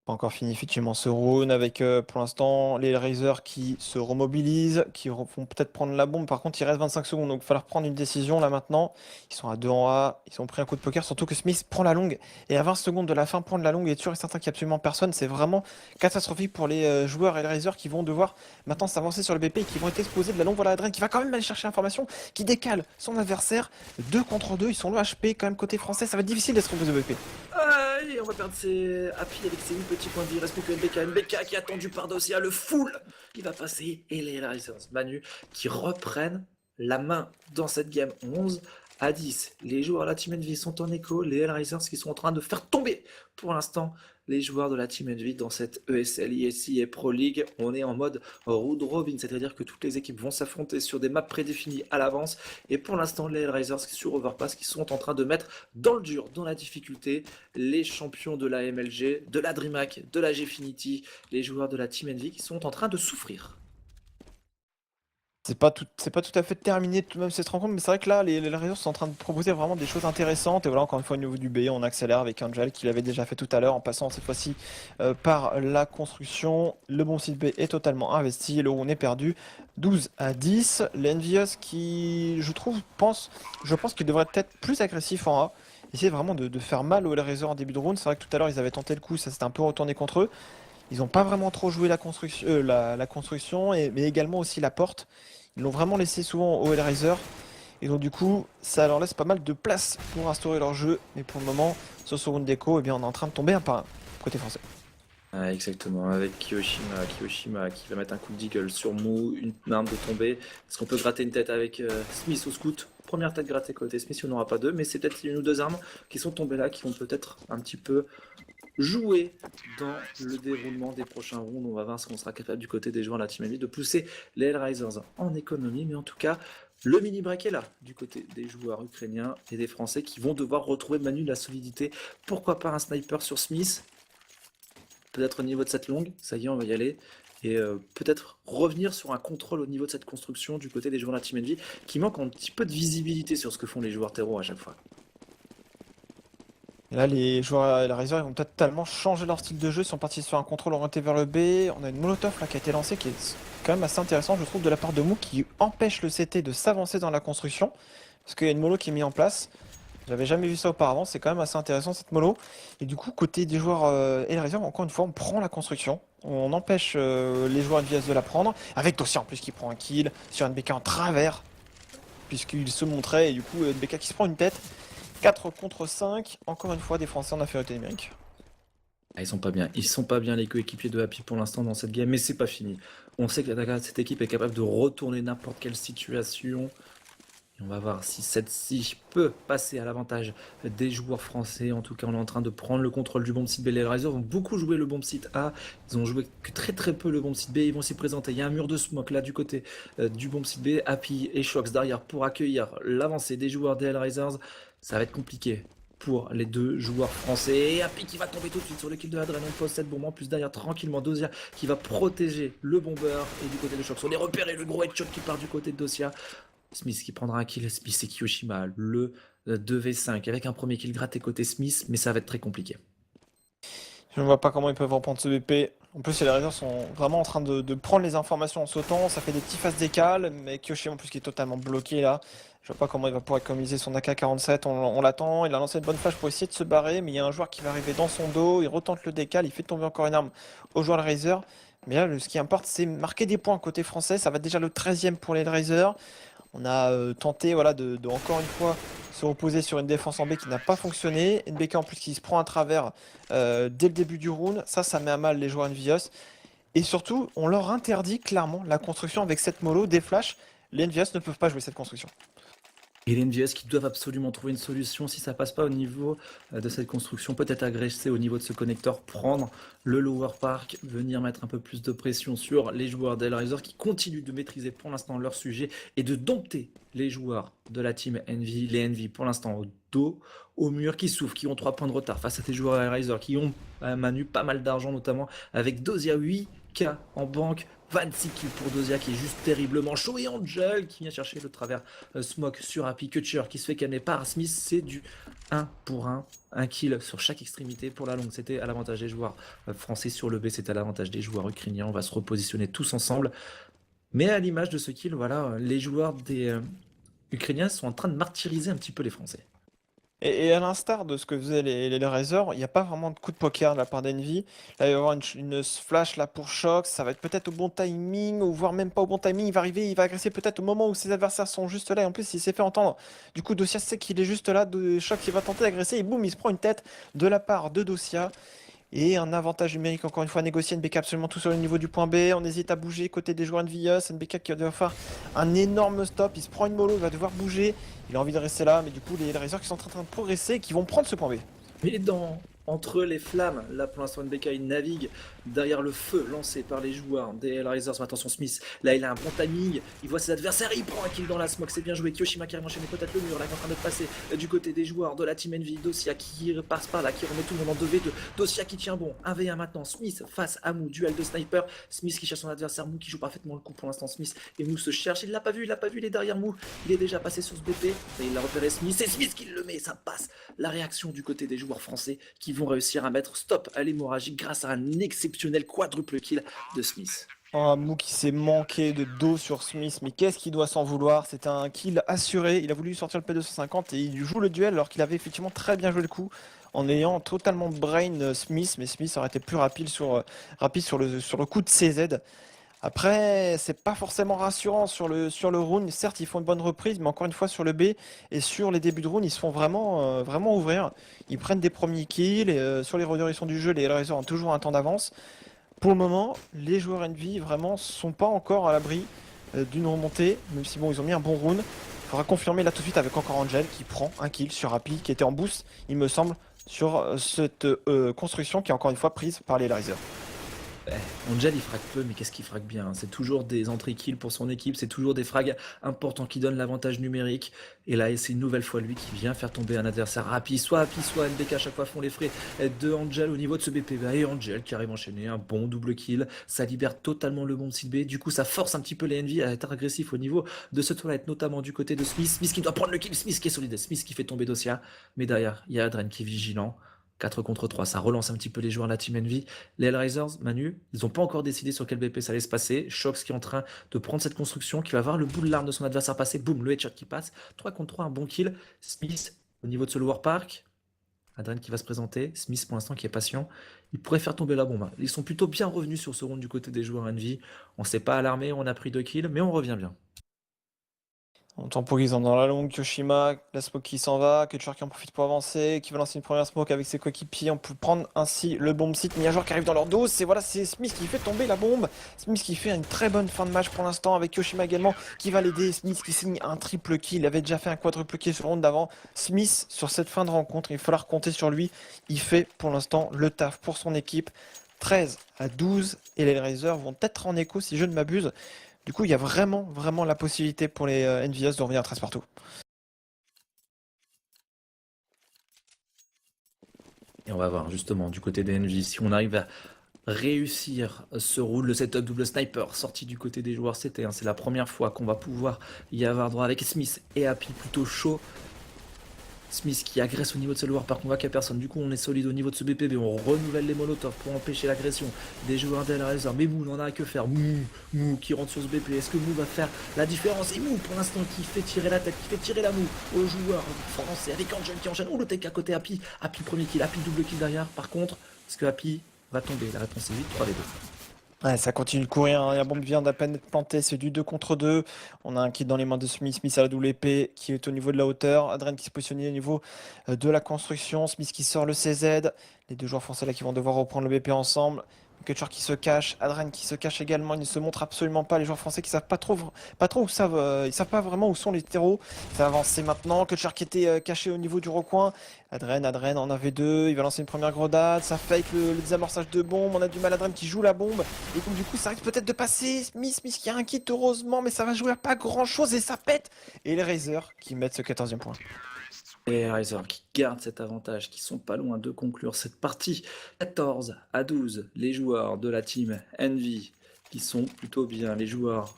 Speaker 2: Pas encore fini effectivement ce round avec pour l'instant les Razors qui se remobilisent, qui vont peut-être prendre la bombe. Par contre, il reste 25 secondes, donc il va falloir prendre une décision là maintenant. Ils sont à 2 en A, ils ont pris un coup de poker, surtout que Smith prend la longue. Et à 20 secondes de la fin, prendre la longue et être sûr et certain qu'il n'y a absolument personne, c'est vraiment catastrophique pour les joueurs et les Razors qui vont devoir maintenant s'avancer sur le BP et qui vont être exposés de la longue. Voilà Adrien qui va quand même aller chercher l'information, qui décale son adversaire. 2 contre 2, ils sont low HP quand même côté français, ça va être difficile d'être exposé au BP.
Speaker 1: Et on va perdre ses Happy avec ses 8 petits points de vie. Il reste plus que NBK. NBK qui est attendu par Dosia, le full. Il va passer. Et les Risers Manu qui reprennent la main dans cette game 11-10. Les joueurs de la Team Envy sont en écho. Les Hellraisers qui sont en train de faire tomber pour l'instant les joueurs de la Team Envy dans cette ESL, ISI et Pro League. On est en mode round robin, c'est-à-dire que toutes les équipes vont s'affronter sur des maps prédéfinies à l'avance. Et pour l'instant, les Hellraisers sur Overpass qui sont en train de mettre dans le dur, dans la difficulté, les champions de la MLG, de la DreamHack, de la Gfinity, les joueurs de la Team Envy qui sont en train de souffrir.
Speaker 2: C'est pas tout à fait terminé tout de même cette rencontre, mais c'est vrai que là, les Razors sont en train de proposer vraiment des choses intéressantes. Et voilà, encore une fois, au niveau du B, on accélère avec Angel, qui l'avait déjà fait tout à l'heure, en passant cette fois-ci par la construction. Le bon site B est totalement investi, le round est perdu. 12-10. L'Envious qui, je pense qu'il devrait être plus agressif en A. Essayer vraiment de faire mal aux Razors en début de round. C'est vrai que tout à l'heure, ils avaient tenté le coup, ça s'était un peu retourné contre eux. Ils n'ont pas vraiment trop joué la construction, la construction mais également aussi la porte. Ils l'ont vraiment laissé souvent au Hellraiser. Et donc du coup, ça leur laisse pas mal de place pour instaurer leur jeu. Mais pour le moment, sur ce round d'écho, eh bien, on est en train de tomber un par un, côté français.
Speaker 1: Ah, exactement, avec Kiyoshima qui va mettre un coup de deagle sur Mou, une arme de tomber. Est-ce qu'on peut gratter une tête avec Smith au scout? Première tête grattée côté Smith, il n'y en aura pas deux, mais c'est peut-être une ou deux armes qui sont tombées là, qui vont peut-être un petit peu jouer dans le déroulement des prochains rounds. On va voir ce qu'on sera capable du côté des joueurs de la Team Envy de pousser les Hellraisers en économie, mais en tout cas, le mini break est là du côté des joueurs ukrainiens et des Français qui vont devoir retrouver Manu de la solidité. Pourquoi pas un sniper sur Smith? Peut-être au niveau de cette longue, ça y est, on va y aller. Et peut-être revenir sur un contrôle au niveau de cette construction du côté des joueurs de la Team Envy qui manque un petit peu de visibilité sur ce que font les joueurs terreau à chaque fois.
Speaker 2: Et là, les joueurs et la Razor, ils vont peut-être totalement changer leur style de jeu. Ils sont partis sur un contrôle orienté vers le B. On a une Molotov là qui a été lancée qui est quand même assez intéressante, je trouve, de la part de Mou qui empêche le CT de s'avancer dans la construction. Parce qu'il y a une mollo qui est mise en place. J'avais jamais vu ça auparavant, c'est quand même assez intéressant cette mollo. Et du coup, côté des joueurs et la Razor, encore une fois, on prend la construction. On empêche les joueurs de VS de la prendre. Avec Dossier en plus qui prend un kill sur NBK en travers. Puisqu'il se montrait et du coup NBK qui se prend une tête. 4 contre 5, encore une fois des Français en infériorité numérique.
Speaker 1: Ah, ils sont pas bien les coéquipiers de Happy pour l'instant dans cette game, mais c'est pas fini. On sait que cette équipe est capable de retourner n'importe quelle situation. Et on va voir si celle-ci peut passer à l'avantage des joueurs français. En tout cas, on est en train de prendre le contrôle du bomb site B. Les Risers ont beaucoup joué le bomb site A. Ils ont joué que très peu le bomb site B. Ils vont s'y présenter. Il y a un mur de smoke là du côté du bomb site B. Happy et Shox derrière pour accueillir l'avancée des joueurs des Hellraisers. Ça va être compliqué pour les deux joueurs français. Et Happy qui va tomber tout de suite sur l'équipe de Adrien. On pose cette bombe en plus derrière tranquillement. Dosia qui va protéger le bomber. Et du côté de Shox, on est repéré le gros headshot qui part du côté de Dosia. Smith qui prendra un kill. Smith et Kiyoshima, le 2v5 avec un premier kill gratté côté Smith, mais ça va être très compliqué.
Speaker 2: Je ne vois pas comment ils peuvent reprendre ce BP. En plus, les Razors sont vraiment en train de prendre les informations en sautant. Ça fait des petits phases décales, mais Kiyoshima en plus qui est totalement bloqué là. Je vois pas comment il va pouvoir économiser son AK-47. On l'attend. Il a lancé une bonne flash pour essayer de se barrer, mais il y a un joueur qui va arriver dans son dos. Il retente le décal. Il fait tomber encore une arme au joueur de Razer. Mais là, ce qui importe, c'est marquer des points côté français. Ça va être déjà le 13e pour les Razer. On a tenté voilà, de encore une fois se reposer sur une défense en B qui n'a pas fonctionné. NBK en plus qui se prend à travers dès le début du round. Ça met à mal les joueurs Envious. Et surtout, on leur interdit clairement la construction avec cette mollo, des flashs. Les Envious ne peuvent pas jouer cette construction.
Speaker 1: Et les NVS qui doivent absolument trouver une solution si ça passe pas au niveau de cette construction, peut-être agresser au niveau de ce connecteur, prendre le lower park, venir mettre un peu plus de pression sur les joueurs d'Hellraiser qui continuent de maîtriser pour l'instant leur sujet et de dompter les joueurs de la team Envy, les Envy pour l'instant au dos, au mur, qui souffrent, qui ont 3 points de retard face à tes joueurs Hellraiser qui ont Manu pas mal d'argent notamment avec Dozia 8K en banque, 26 kills pour Dozia qui est juste terriblement chaud et Angel qui vient chercher le travers Smoke sur Happy Kutcher qui se fait calmer par Smith. C'est du 1 pour 1, un kill sur chaque extrémité pour la longue. C'était à l'avantage des joueurs français sur le B, c'était à l'avantage des joueurs ukrainiens. On va se repositionner tous ensemble. Mais à l'image de ce kill, voilà, les joueurs des Ukrainiens sont en train de martyriser un petit peu les Français.
Speaker 2: Et à l'instar de ce que faisaient les Razors, il n'y a pas vraiment de coup de poker de la part d'Envy. Là, il va y avoir une flash là pour Shox, ça va être peut-être au bon timing, ou voire même pas au bon timing. Il va arriver, il va agresser peut-être au moment où ses adversaires sont juste là. Et en plus, il s'est fait entendre. Du coup, Dosia sait qu'il est juste là. Shox, il va tenter d'agresser et boum, il se prend une tête de la part de Dosia. Et un avantage numérique, encore une fois, négocié. NBK absolument tout sur le niveau du point B. On hésite à bouger côté des joueurs Envious. NBK qui va devoir faire un énorme stop. Il se prend une mollo, il va devoir bouger. Il a envie de rester là, mais du coup, les Razors qui sont en train de progresser, qui vont prendre ce point B.
Speaker 1: Mais entre les flammes, là pour l'instant NBK il navigue derrière le feu lancé par les joueurs des Hellraisers. Mais attention Smith, là il a un bon timing, il voit ses adversaires, il prend un kill dans la smoke, c'est bien joué. Kyoshima qui arrive enchaîner peut-être le mur, là qui est en train de passer du côté des joueurs de la team Envy. Dosia qui passe par là, qui remet tout le monde en 2v2. Dosia qui tient bon, 1v1 maintenant. Smith face à Mou, duel de sniper. Smith qui cherche son adversaire, Mou qui joue parfaitement le coup pour l'instant. Smith et Mou se cherche, il l'a pas vu, il est derrière Mou, il est déjà passé sur ce BP, mais il l'a repéré Smith, c'est Smith qui le met, ça passe. La réaction du côté des joueurs français qui vont réussir à mettre stop à l'hémorragie grâce à un exceptionnel quadruple kill de Smith.
Speaker 2: Oh, Mou qui s'est manqué de dos sur Smith, mais qu'est-ce qu'il doit s'en vouloir? C'était un kill assuré, il a voulu sortir le P250 et il joue le duel alors qu'il avait effectivement très bien joué le coup en ayant totalement brain Smith, mais Smith aurait été plus rapide sur le coup de CZ. Après, c'est pas forcément rassurant sur le round. Certes, ils font une bonne reprise, mais encore une fois sur le B et sur les débuts de round, ils se font vraiment ouvrir. Ils prennent des premiers kills et sur les redirections du jeu, les Hellraisers ont toujours un temps d'avance. Pour le moment, les joueurs Envy vraiment sont pas encore à l'abri d'une remontée, même si bon, ils ont mis un bon round. Il faudra confirmer là tout de suite avec encore Angel qui prend un kill sur Happy qui était en boost, il me semble, sur cette construction qui est encore une fois prise par les Hellraisers.
Speaker 1: Angel il frague peu, mais qu'est-ce qu'il frague bien, hein. C'est toujours des entrées kills pour son équipe, c'est toujours des frags importants qui donnent l'avantage numérique. Et là, c'est une nouvelle fois lui qui vient faire tomber un adversaire Happy, soit NBK à chaque fois font les frais de Angel au niveau de ce BPV. Et Angel qui arrive à enchaîner un bon double kill, ça libère totalement le bon site B. Du coup, ça force un petit peu les Envy à être agressifs au niveau de ce toilette, notamment du côté de Smith. Smith qui doit prendre le kill, Smith qui est solide, Smith qui fait tomber Dosia. Mais derrière, il y a Adren qui est vigilant. 4 contre 3, ça relance un petit peu les joueurs de la Team Envy. Les Hellraisers, Manu, ils n'ont pas encore décidé sur quel BP ça allait se passer. Shox qui est en train de prendre cette construction, qui va voir le bout de l'arme de son adversaire passer. Boum, le headshot qui passe. 3 contre 3, un bon kill. Smith, au niveau de ce lower park. Adrien qui va se présenter. Smith, pour l'instant, qui est patient. Il pourrait faire tomber la bombe. Ils sont plutôt bien revenus sur ce round du côté des joueurs Envy. On ne s'est pas alarmé, on a pris 2 kills, mais on revient bien.
Speaker 2: On temporise dans la longue, Kyoshima, la smoke qui s'en va, Kutcher qui en profite pour avancer, qui va lancer une première smoke avec ses coéquipiers. On peut prendre ainsi le bomb site, mais il y a un joueur qui arrive dans leur dos. C'est Smith qui fait tomber la bombe. Smith qui fait une très bonne fin de match pour l'instant avec Kyoshima également qui va l'aider. Smith qui signe un triple kill. Il avait déjà fait un quadruple kill sur le round d'avant. Smith, sur cette fin de rencontre, il va falloir compter sur lui. Il fait pour l'instant le taf pour son équipe. 13-12 et les Hellraisers vont être en écho si je ne m'abuse. Du coup, il y a vraiment la possibilité pour les Envious de revenir à 13 partout.
Speaker 1: Et on va voir justement du côté des Envy si on arrive à réussir ce round, le setup double sniper sorti du côté des joueurs CT. C'est la première fois qu'on va pouvoir y avoir droit avec Smith et Happy plutôt chaud. Smith qui agresse au niveau de ce lower park, on voit qu'il n'y a personne. Du coup, on est solide au niveau de ce BPB. On renouvelle les molotovs pour empêcher l'agression des joueurs d'Hellraiser. Mais Mou n'en a que faire. Mou qui rentre sur ce BP. Est-ce que Mou va faire la différence? Et Mou, pour l'instant, qui fait tirer la tête, qui fait tirer la Mou aux joueurs français avec Angel qui enchaîne. Oh, le tech à côté Happy. Happy premier kill, Happy double kill derrière. Par contre, est-ce que Happy va tomber? La réponse est 8, 3v2.
Speaker 2: Ouais, ça continue de courir, hein. La bombe vient d'à peine être plantée, c'est du 2 contre 2. On a un kill dans les mains de Smith, Smith à la double épée qui est au niveau de la hauteur. Adrien qui se positionne au niveau de la construction. Smith qui sort le CZ. Les deux joueurs français là qui vont devoir reprendre le BP ensemble. Kutcher qui se cache, Adren qui se cache également, ils ne se montrent absolument pas, les joueurs français qui savent pas trop où savent, ils savent pas vraiment où sont les terreaux. Ça va avancer maintenant, Kutcher qui était caché au niveau du recoin, Adren en avait deux, il va lancer une première grenade, ça fake le désamorçage de bombe, on a du mal, Adren qui joue la bombe, et donc du coup ça risque peut-être de passer, Smith qui a un kit heureusement, mais ça va jouer à pas grand chose et ça pète, et les Razors qui mettent ce 14e point.
Speaker 1: Et les Razors qui gardent cet avantage, qui sont pas loin de conclure cette partie. 14-12, les joueurs de la team Envy qui sont plutôt bien, les joueurs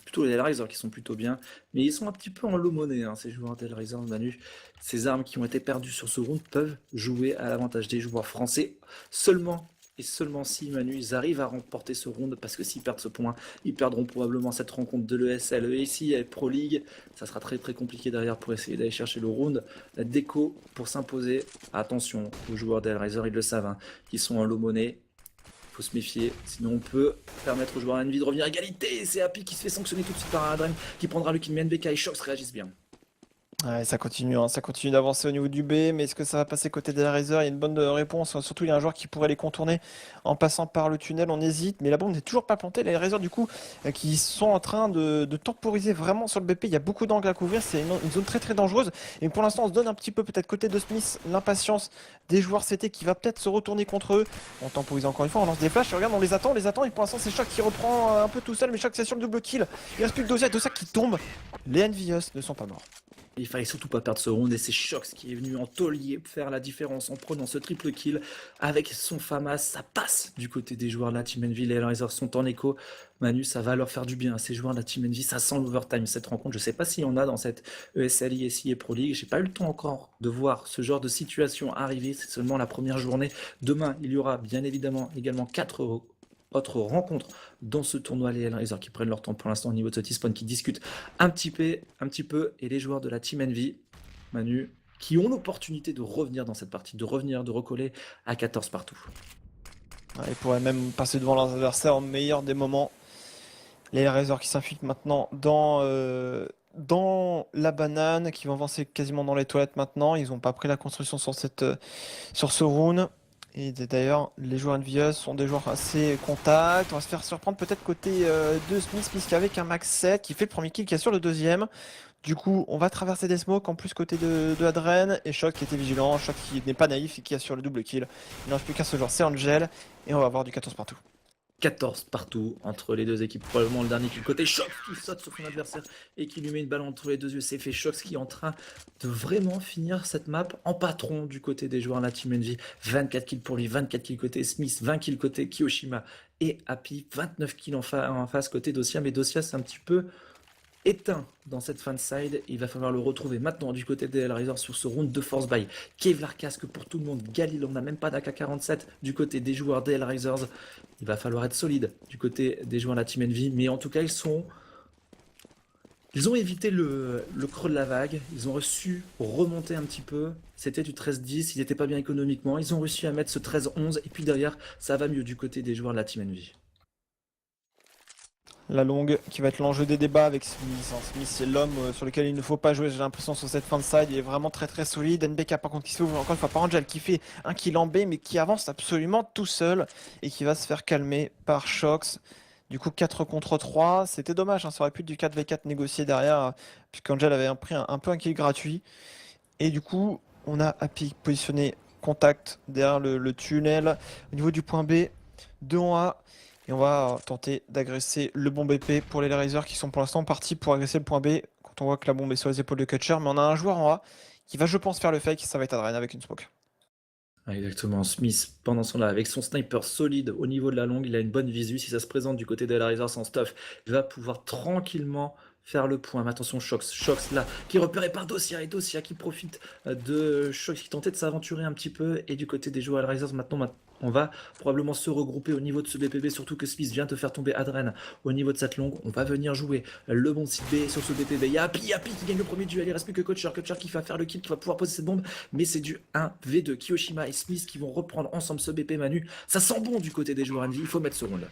Speaker 1: plutôt les Razors qui sont plutôt bien, mais ils sont un petit peu en l'aumônerie, hein, ces joueurs des Razors, Manu. Ces armes qui ont été perdues sur ce round peuvent jouer à l'avantage des joueurs français seulement. Et seulement si, Manu, ils arrivent à remporter ce round, parce que s'ils perdent ce point, ils perdront probablement cette rencontre de l'ESL. Et ici, Pro League, ça sera très très compliqué derrière pour essayer d'aller chercher le round. La déco pour s'imposer. Attention aux joueurs d'Hellraiser, ils le savent, hein, qui sont en low money. Il faut se méfier, sinon on peut permettre aux joueurs Envy de revenir à égalité. C'est Happy qui se fait sanctionner tout de suite par Adren, qui prendra le kill, mais NBK et Shox réagissent bien.
Speaker 2: Ouais, ça continue, hein, ça continue d'avancer au niveau du B, mais est-ce que ça va passer côté des Razors? Il y a une bonne réponse, surtout il y a un joueur qui pourrait les contourner en passant par le tunnel, on hésite, mais la bombe n'est toujours pas plantée. Les Razors du coup qui sont en train de temporiser vraiment sur le BP, il y a beaucoup d'angles à couvrir, c'est une zone très très dangereuse, et pour l'instant on se donne un petit peu peut-être côté de Smith, l'impatience des joueurs CT qui va peut-être se retourner contre eux. On temporise encore une fois, on lance des flashs, et regarde on les attend, et pour l'instant c'est Shock qui reprend un peu tout seul, mais Shock c'est sur le double kill, il reste plus que Dosia qui tombe, les Envious ne sont pas morts.
Speaker 1: Il fallait surtout pas perdre ce round et c'est Shox qui est venu en taulier faire la différence en prenant ce triple kill avec son FAMAS. Ça passe du côté des joueurs de la Team Envy. Les Hellraisers sont en écho. Manu, ça va leur faire du bien à ces joueurs de la Team Envy. Ça sent l'overtime cette rencontre. Je sais pas s'il y en a dans cette ESL, ISI et Pro League. J'ai pas eu le temps encore de voir ce genre de situation arriver. C'est seulement la première journée. Demain, il y aura bien évidemment également 4 autres rencontres dans ce tournoi, les Hellraisers qui prennent leur temps pour l'instant au niveau de ce T-Spawn, qui discutent un petit peu, et les joueurs de la Team Envy, Manu, qui ont l'opportunité de revenir dans cette partie, de revenir, de recoller à 14 partout.
Speaker 2: Ouais, ils pourraient même passer devant leurs adversaires au meilleur des moments. Les Razors qui s'infiltrent maintenant dans la banane, qui vont avancer quasiment dans les toilettes maintenant. Ils n'ont pas pris la construction sur ce round. Et d'ailleurs, les joueurs Envious sont des joueurs assez contacts. On va se faire surprendre peut-être côté de Smith, puisqu'avec un max 7 qui fait le premier kill, qui assure le deuxième. Du coup, on va traverser des smokes en plus côté de Adren. Et Shock qui était vigilant, Shock qui n'est pas naïf et qui assure le double kill. Il n'en reste plus qu'un seul joueur, c'est Angel. Et on va avoir du 14 partout.
Speaker 1: 14 partout entre les deux équipes. Probablement le dernier qui côté Shox qui saute sur son adversaire et qui lui met une balle entre les deux yeux. C'est fait Shox qui est en train de vraiment finir cette map en patron du côté des joueurs de la Team Envy. 24 kills pour lui, 24 kills côté Smith, 20 kills côté Kiyoshima et Happy. 29 kills en face côté Dosia. Mais Dosia c'est un petit peu éteint dans cette fan side. Il va falloir le retrouver maintenant du côté des Hellraisers sur ce round de force by Kevlar casque pour tout le monde. Galil, on n'a même pas d'AK-47 du côté des joueurs des Hellraisers. Il va falloir être solide du côté des joueurs de la Team Envy, mais en tout cas ils ont évité le creux de la vague. Ils ont reçu remonter un petit peu. C'était du 13-10, ils n'étaient pas bien économiquement. Ils ont réussi à mettre ce 13-11 et puis derrière ça va mieux du côté des joueurs de la Team Envy.
Speaker 2: La longue qui va être l'enjeu des débats avec Smith. Smith c'est l'homme sur lequel il ne faut pas jouer, j'ai l'impression, sur cette fin de side. Il est vraiment très très solide. NBK par contre qui s'ouvre encore une fois par Angel qui fait un kill en B mais qui avance absolument tout seul et qui va se faire calmer par Shox. Du coup 4 contre 3, c'était dommage, hein, ça aurait pu être du 4v4 négocié derrière puisqu'Angel avait pris un peu un kill gratuit. Et du coup on a Happy positionné contact derrière le tunnel au niveau du point B, 2 en A. Et on va tenter d'agresser le bon BP pour les Hellraisers qui sont pour l'instant partis pour agresser le point B. Quand on voit que la bombe est sur les épaules de Kutcher. Mais on a un joueur en A qui va, je pense, faire le fake. Ça va être Adren avec une smoke.
Speaker 1: Exactement, Smith pendant son live avec son sniper solide au niveau de la longue, il a une bonne visu. Si ça se présente du côté des Hellraisers sans stuff, il va pouvoir tranquillement faire le point. Mais attention, Shox là, qui est repéré par Dosia, et Dosia qui profite de Shox qui tentait de s'aventurer un petit peu. Et du côté des joueurs Hellraisers, maintenant, on va probablement se regrouper au niveau de ce BPB, surtout que Smith vient de faire tomber Adren au niveau de cette longue. On va venir jouer le bon site B sur ce BPB. Il y a Happy qui gagne le premier duel, il reste plus que Kutcher qui va faire le kill, qui va pouvoir poser cette bombe, mais c'est du 1v2. Kiyoshima et Smith qui vont reprendre ensemble ce BP. Manu, ça sent bon du côté des joueurs Envy, il faut mettre ce round là.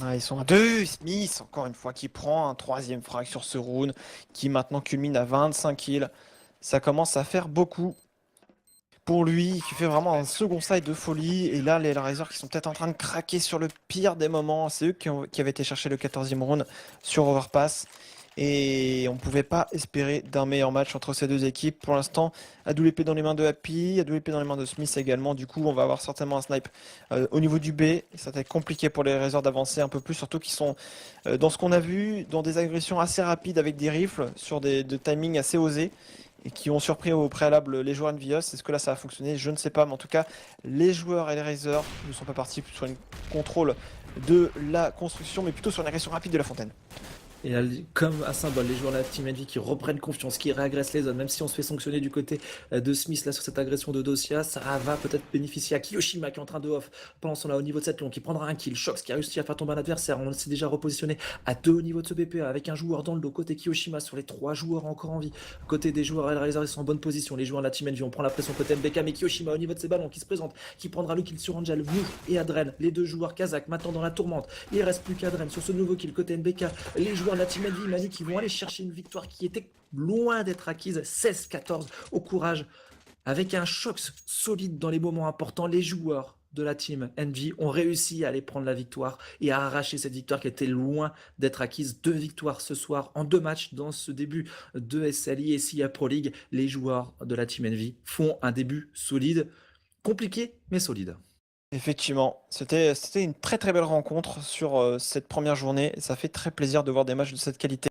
Speaker 2: Ah, ils sont à 2. Smith, encore une fois, qui prend un 3e frag sur ce round, qui maintenant culmine à 25 kills. Ça commence à faire beaucoup. pour lui, qui fait vraiment un second side de folie. Et là, les Hellraisers qui sont peut-être en train de craquer sur le pire des moments. C'est eux qui avaient été chercher le 14e round sur Overpass. Et on ne pouvait pas espérer d'un meilleur match entre ces deux équipes. Pour l'instant, AWP dans les mains de Happy, AWP dans les mains de Smith également. Du coup, on va avoir certainement un snipe au niveau du B. Et ça va être compliqué pour les Hellraisers d'avancer un peu plus, surtout qu'ils sont dans ce qu'on a vu, dans des agressions assez rapides avec des rifles, sur de timings assez osés et qui ont surpris au préalable les joueurs Envious. Est-ce que là ça a fonctionné? Je ne sais pas, mais en tout cas, les joueurs Hellraiser ne sont pas partis sur une contrôle de la construction, mais plutôt sur une agression rapide de la fontaine.
Speaker 1: Et là, comme à symbole, les joueurs de la Team Envy qui reprennent confiance, qui réagressent les zones, même si on se fait sanctionner du côté de Smith là sur cette agression de Dosia, ça va peut-être bénéficier à Kiyoshima qui est en train de off pendant son là au niveau de cette longue, qui prendra un kill. Shox qui a réussi à faire tomber un adversaire, on s'est déjà repositionné à 2 au niveau de ce BPA avec un joueur dans le dos côté Kiyoshima sur les 3 joueurs encore en vie. Côté des joueurs Hellraiser, ils sont en bonne position. Les joueurs de la Team Envy, on prend la pression côté MBK, mais Kiyoshima au niveau de ses ballons qui se présente, qui prendra le kill sur Angel, Mou et Adren, les deux joueurs kazakhs maintenant dans la tourmente. Il reste plus qu'Adren sur ce nouveau kill côté MBK. Les joueurs de la Team Envy, Mani qui vont aller chercher une victoire qui était loin d'être acquise, 16-14 au courage, avec un choc solide dans les moments importants. Les joueurs de la team Envy ont réussi à aller prendre la victoire et à arracher cette victoire qui était loin d'être acquise. 2 victoires ce soir en 2 matchs dans ce début de SLI et SIA Pro League. Les joueurs de la team Envy font un début solide, compliqué mais solide.
Speaker 2: Effectivement, c'était une très très belle rencontre sur cette première journée. Ça fait très plaisir de voir des matchs de cette qualité.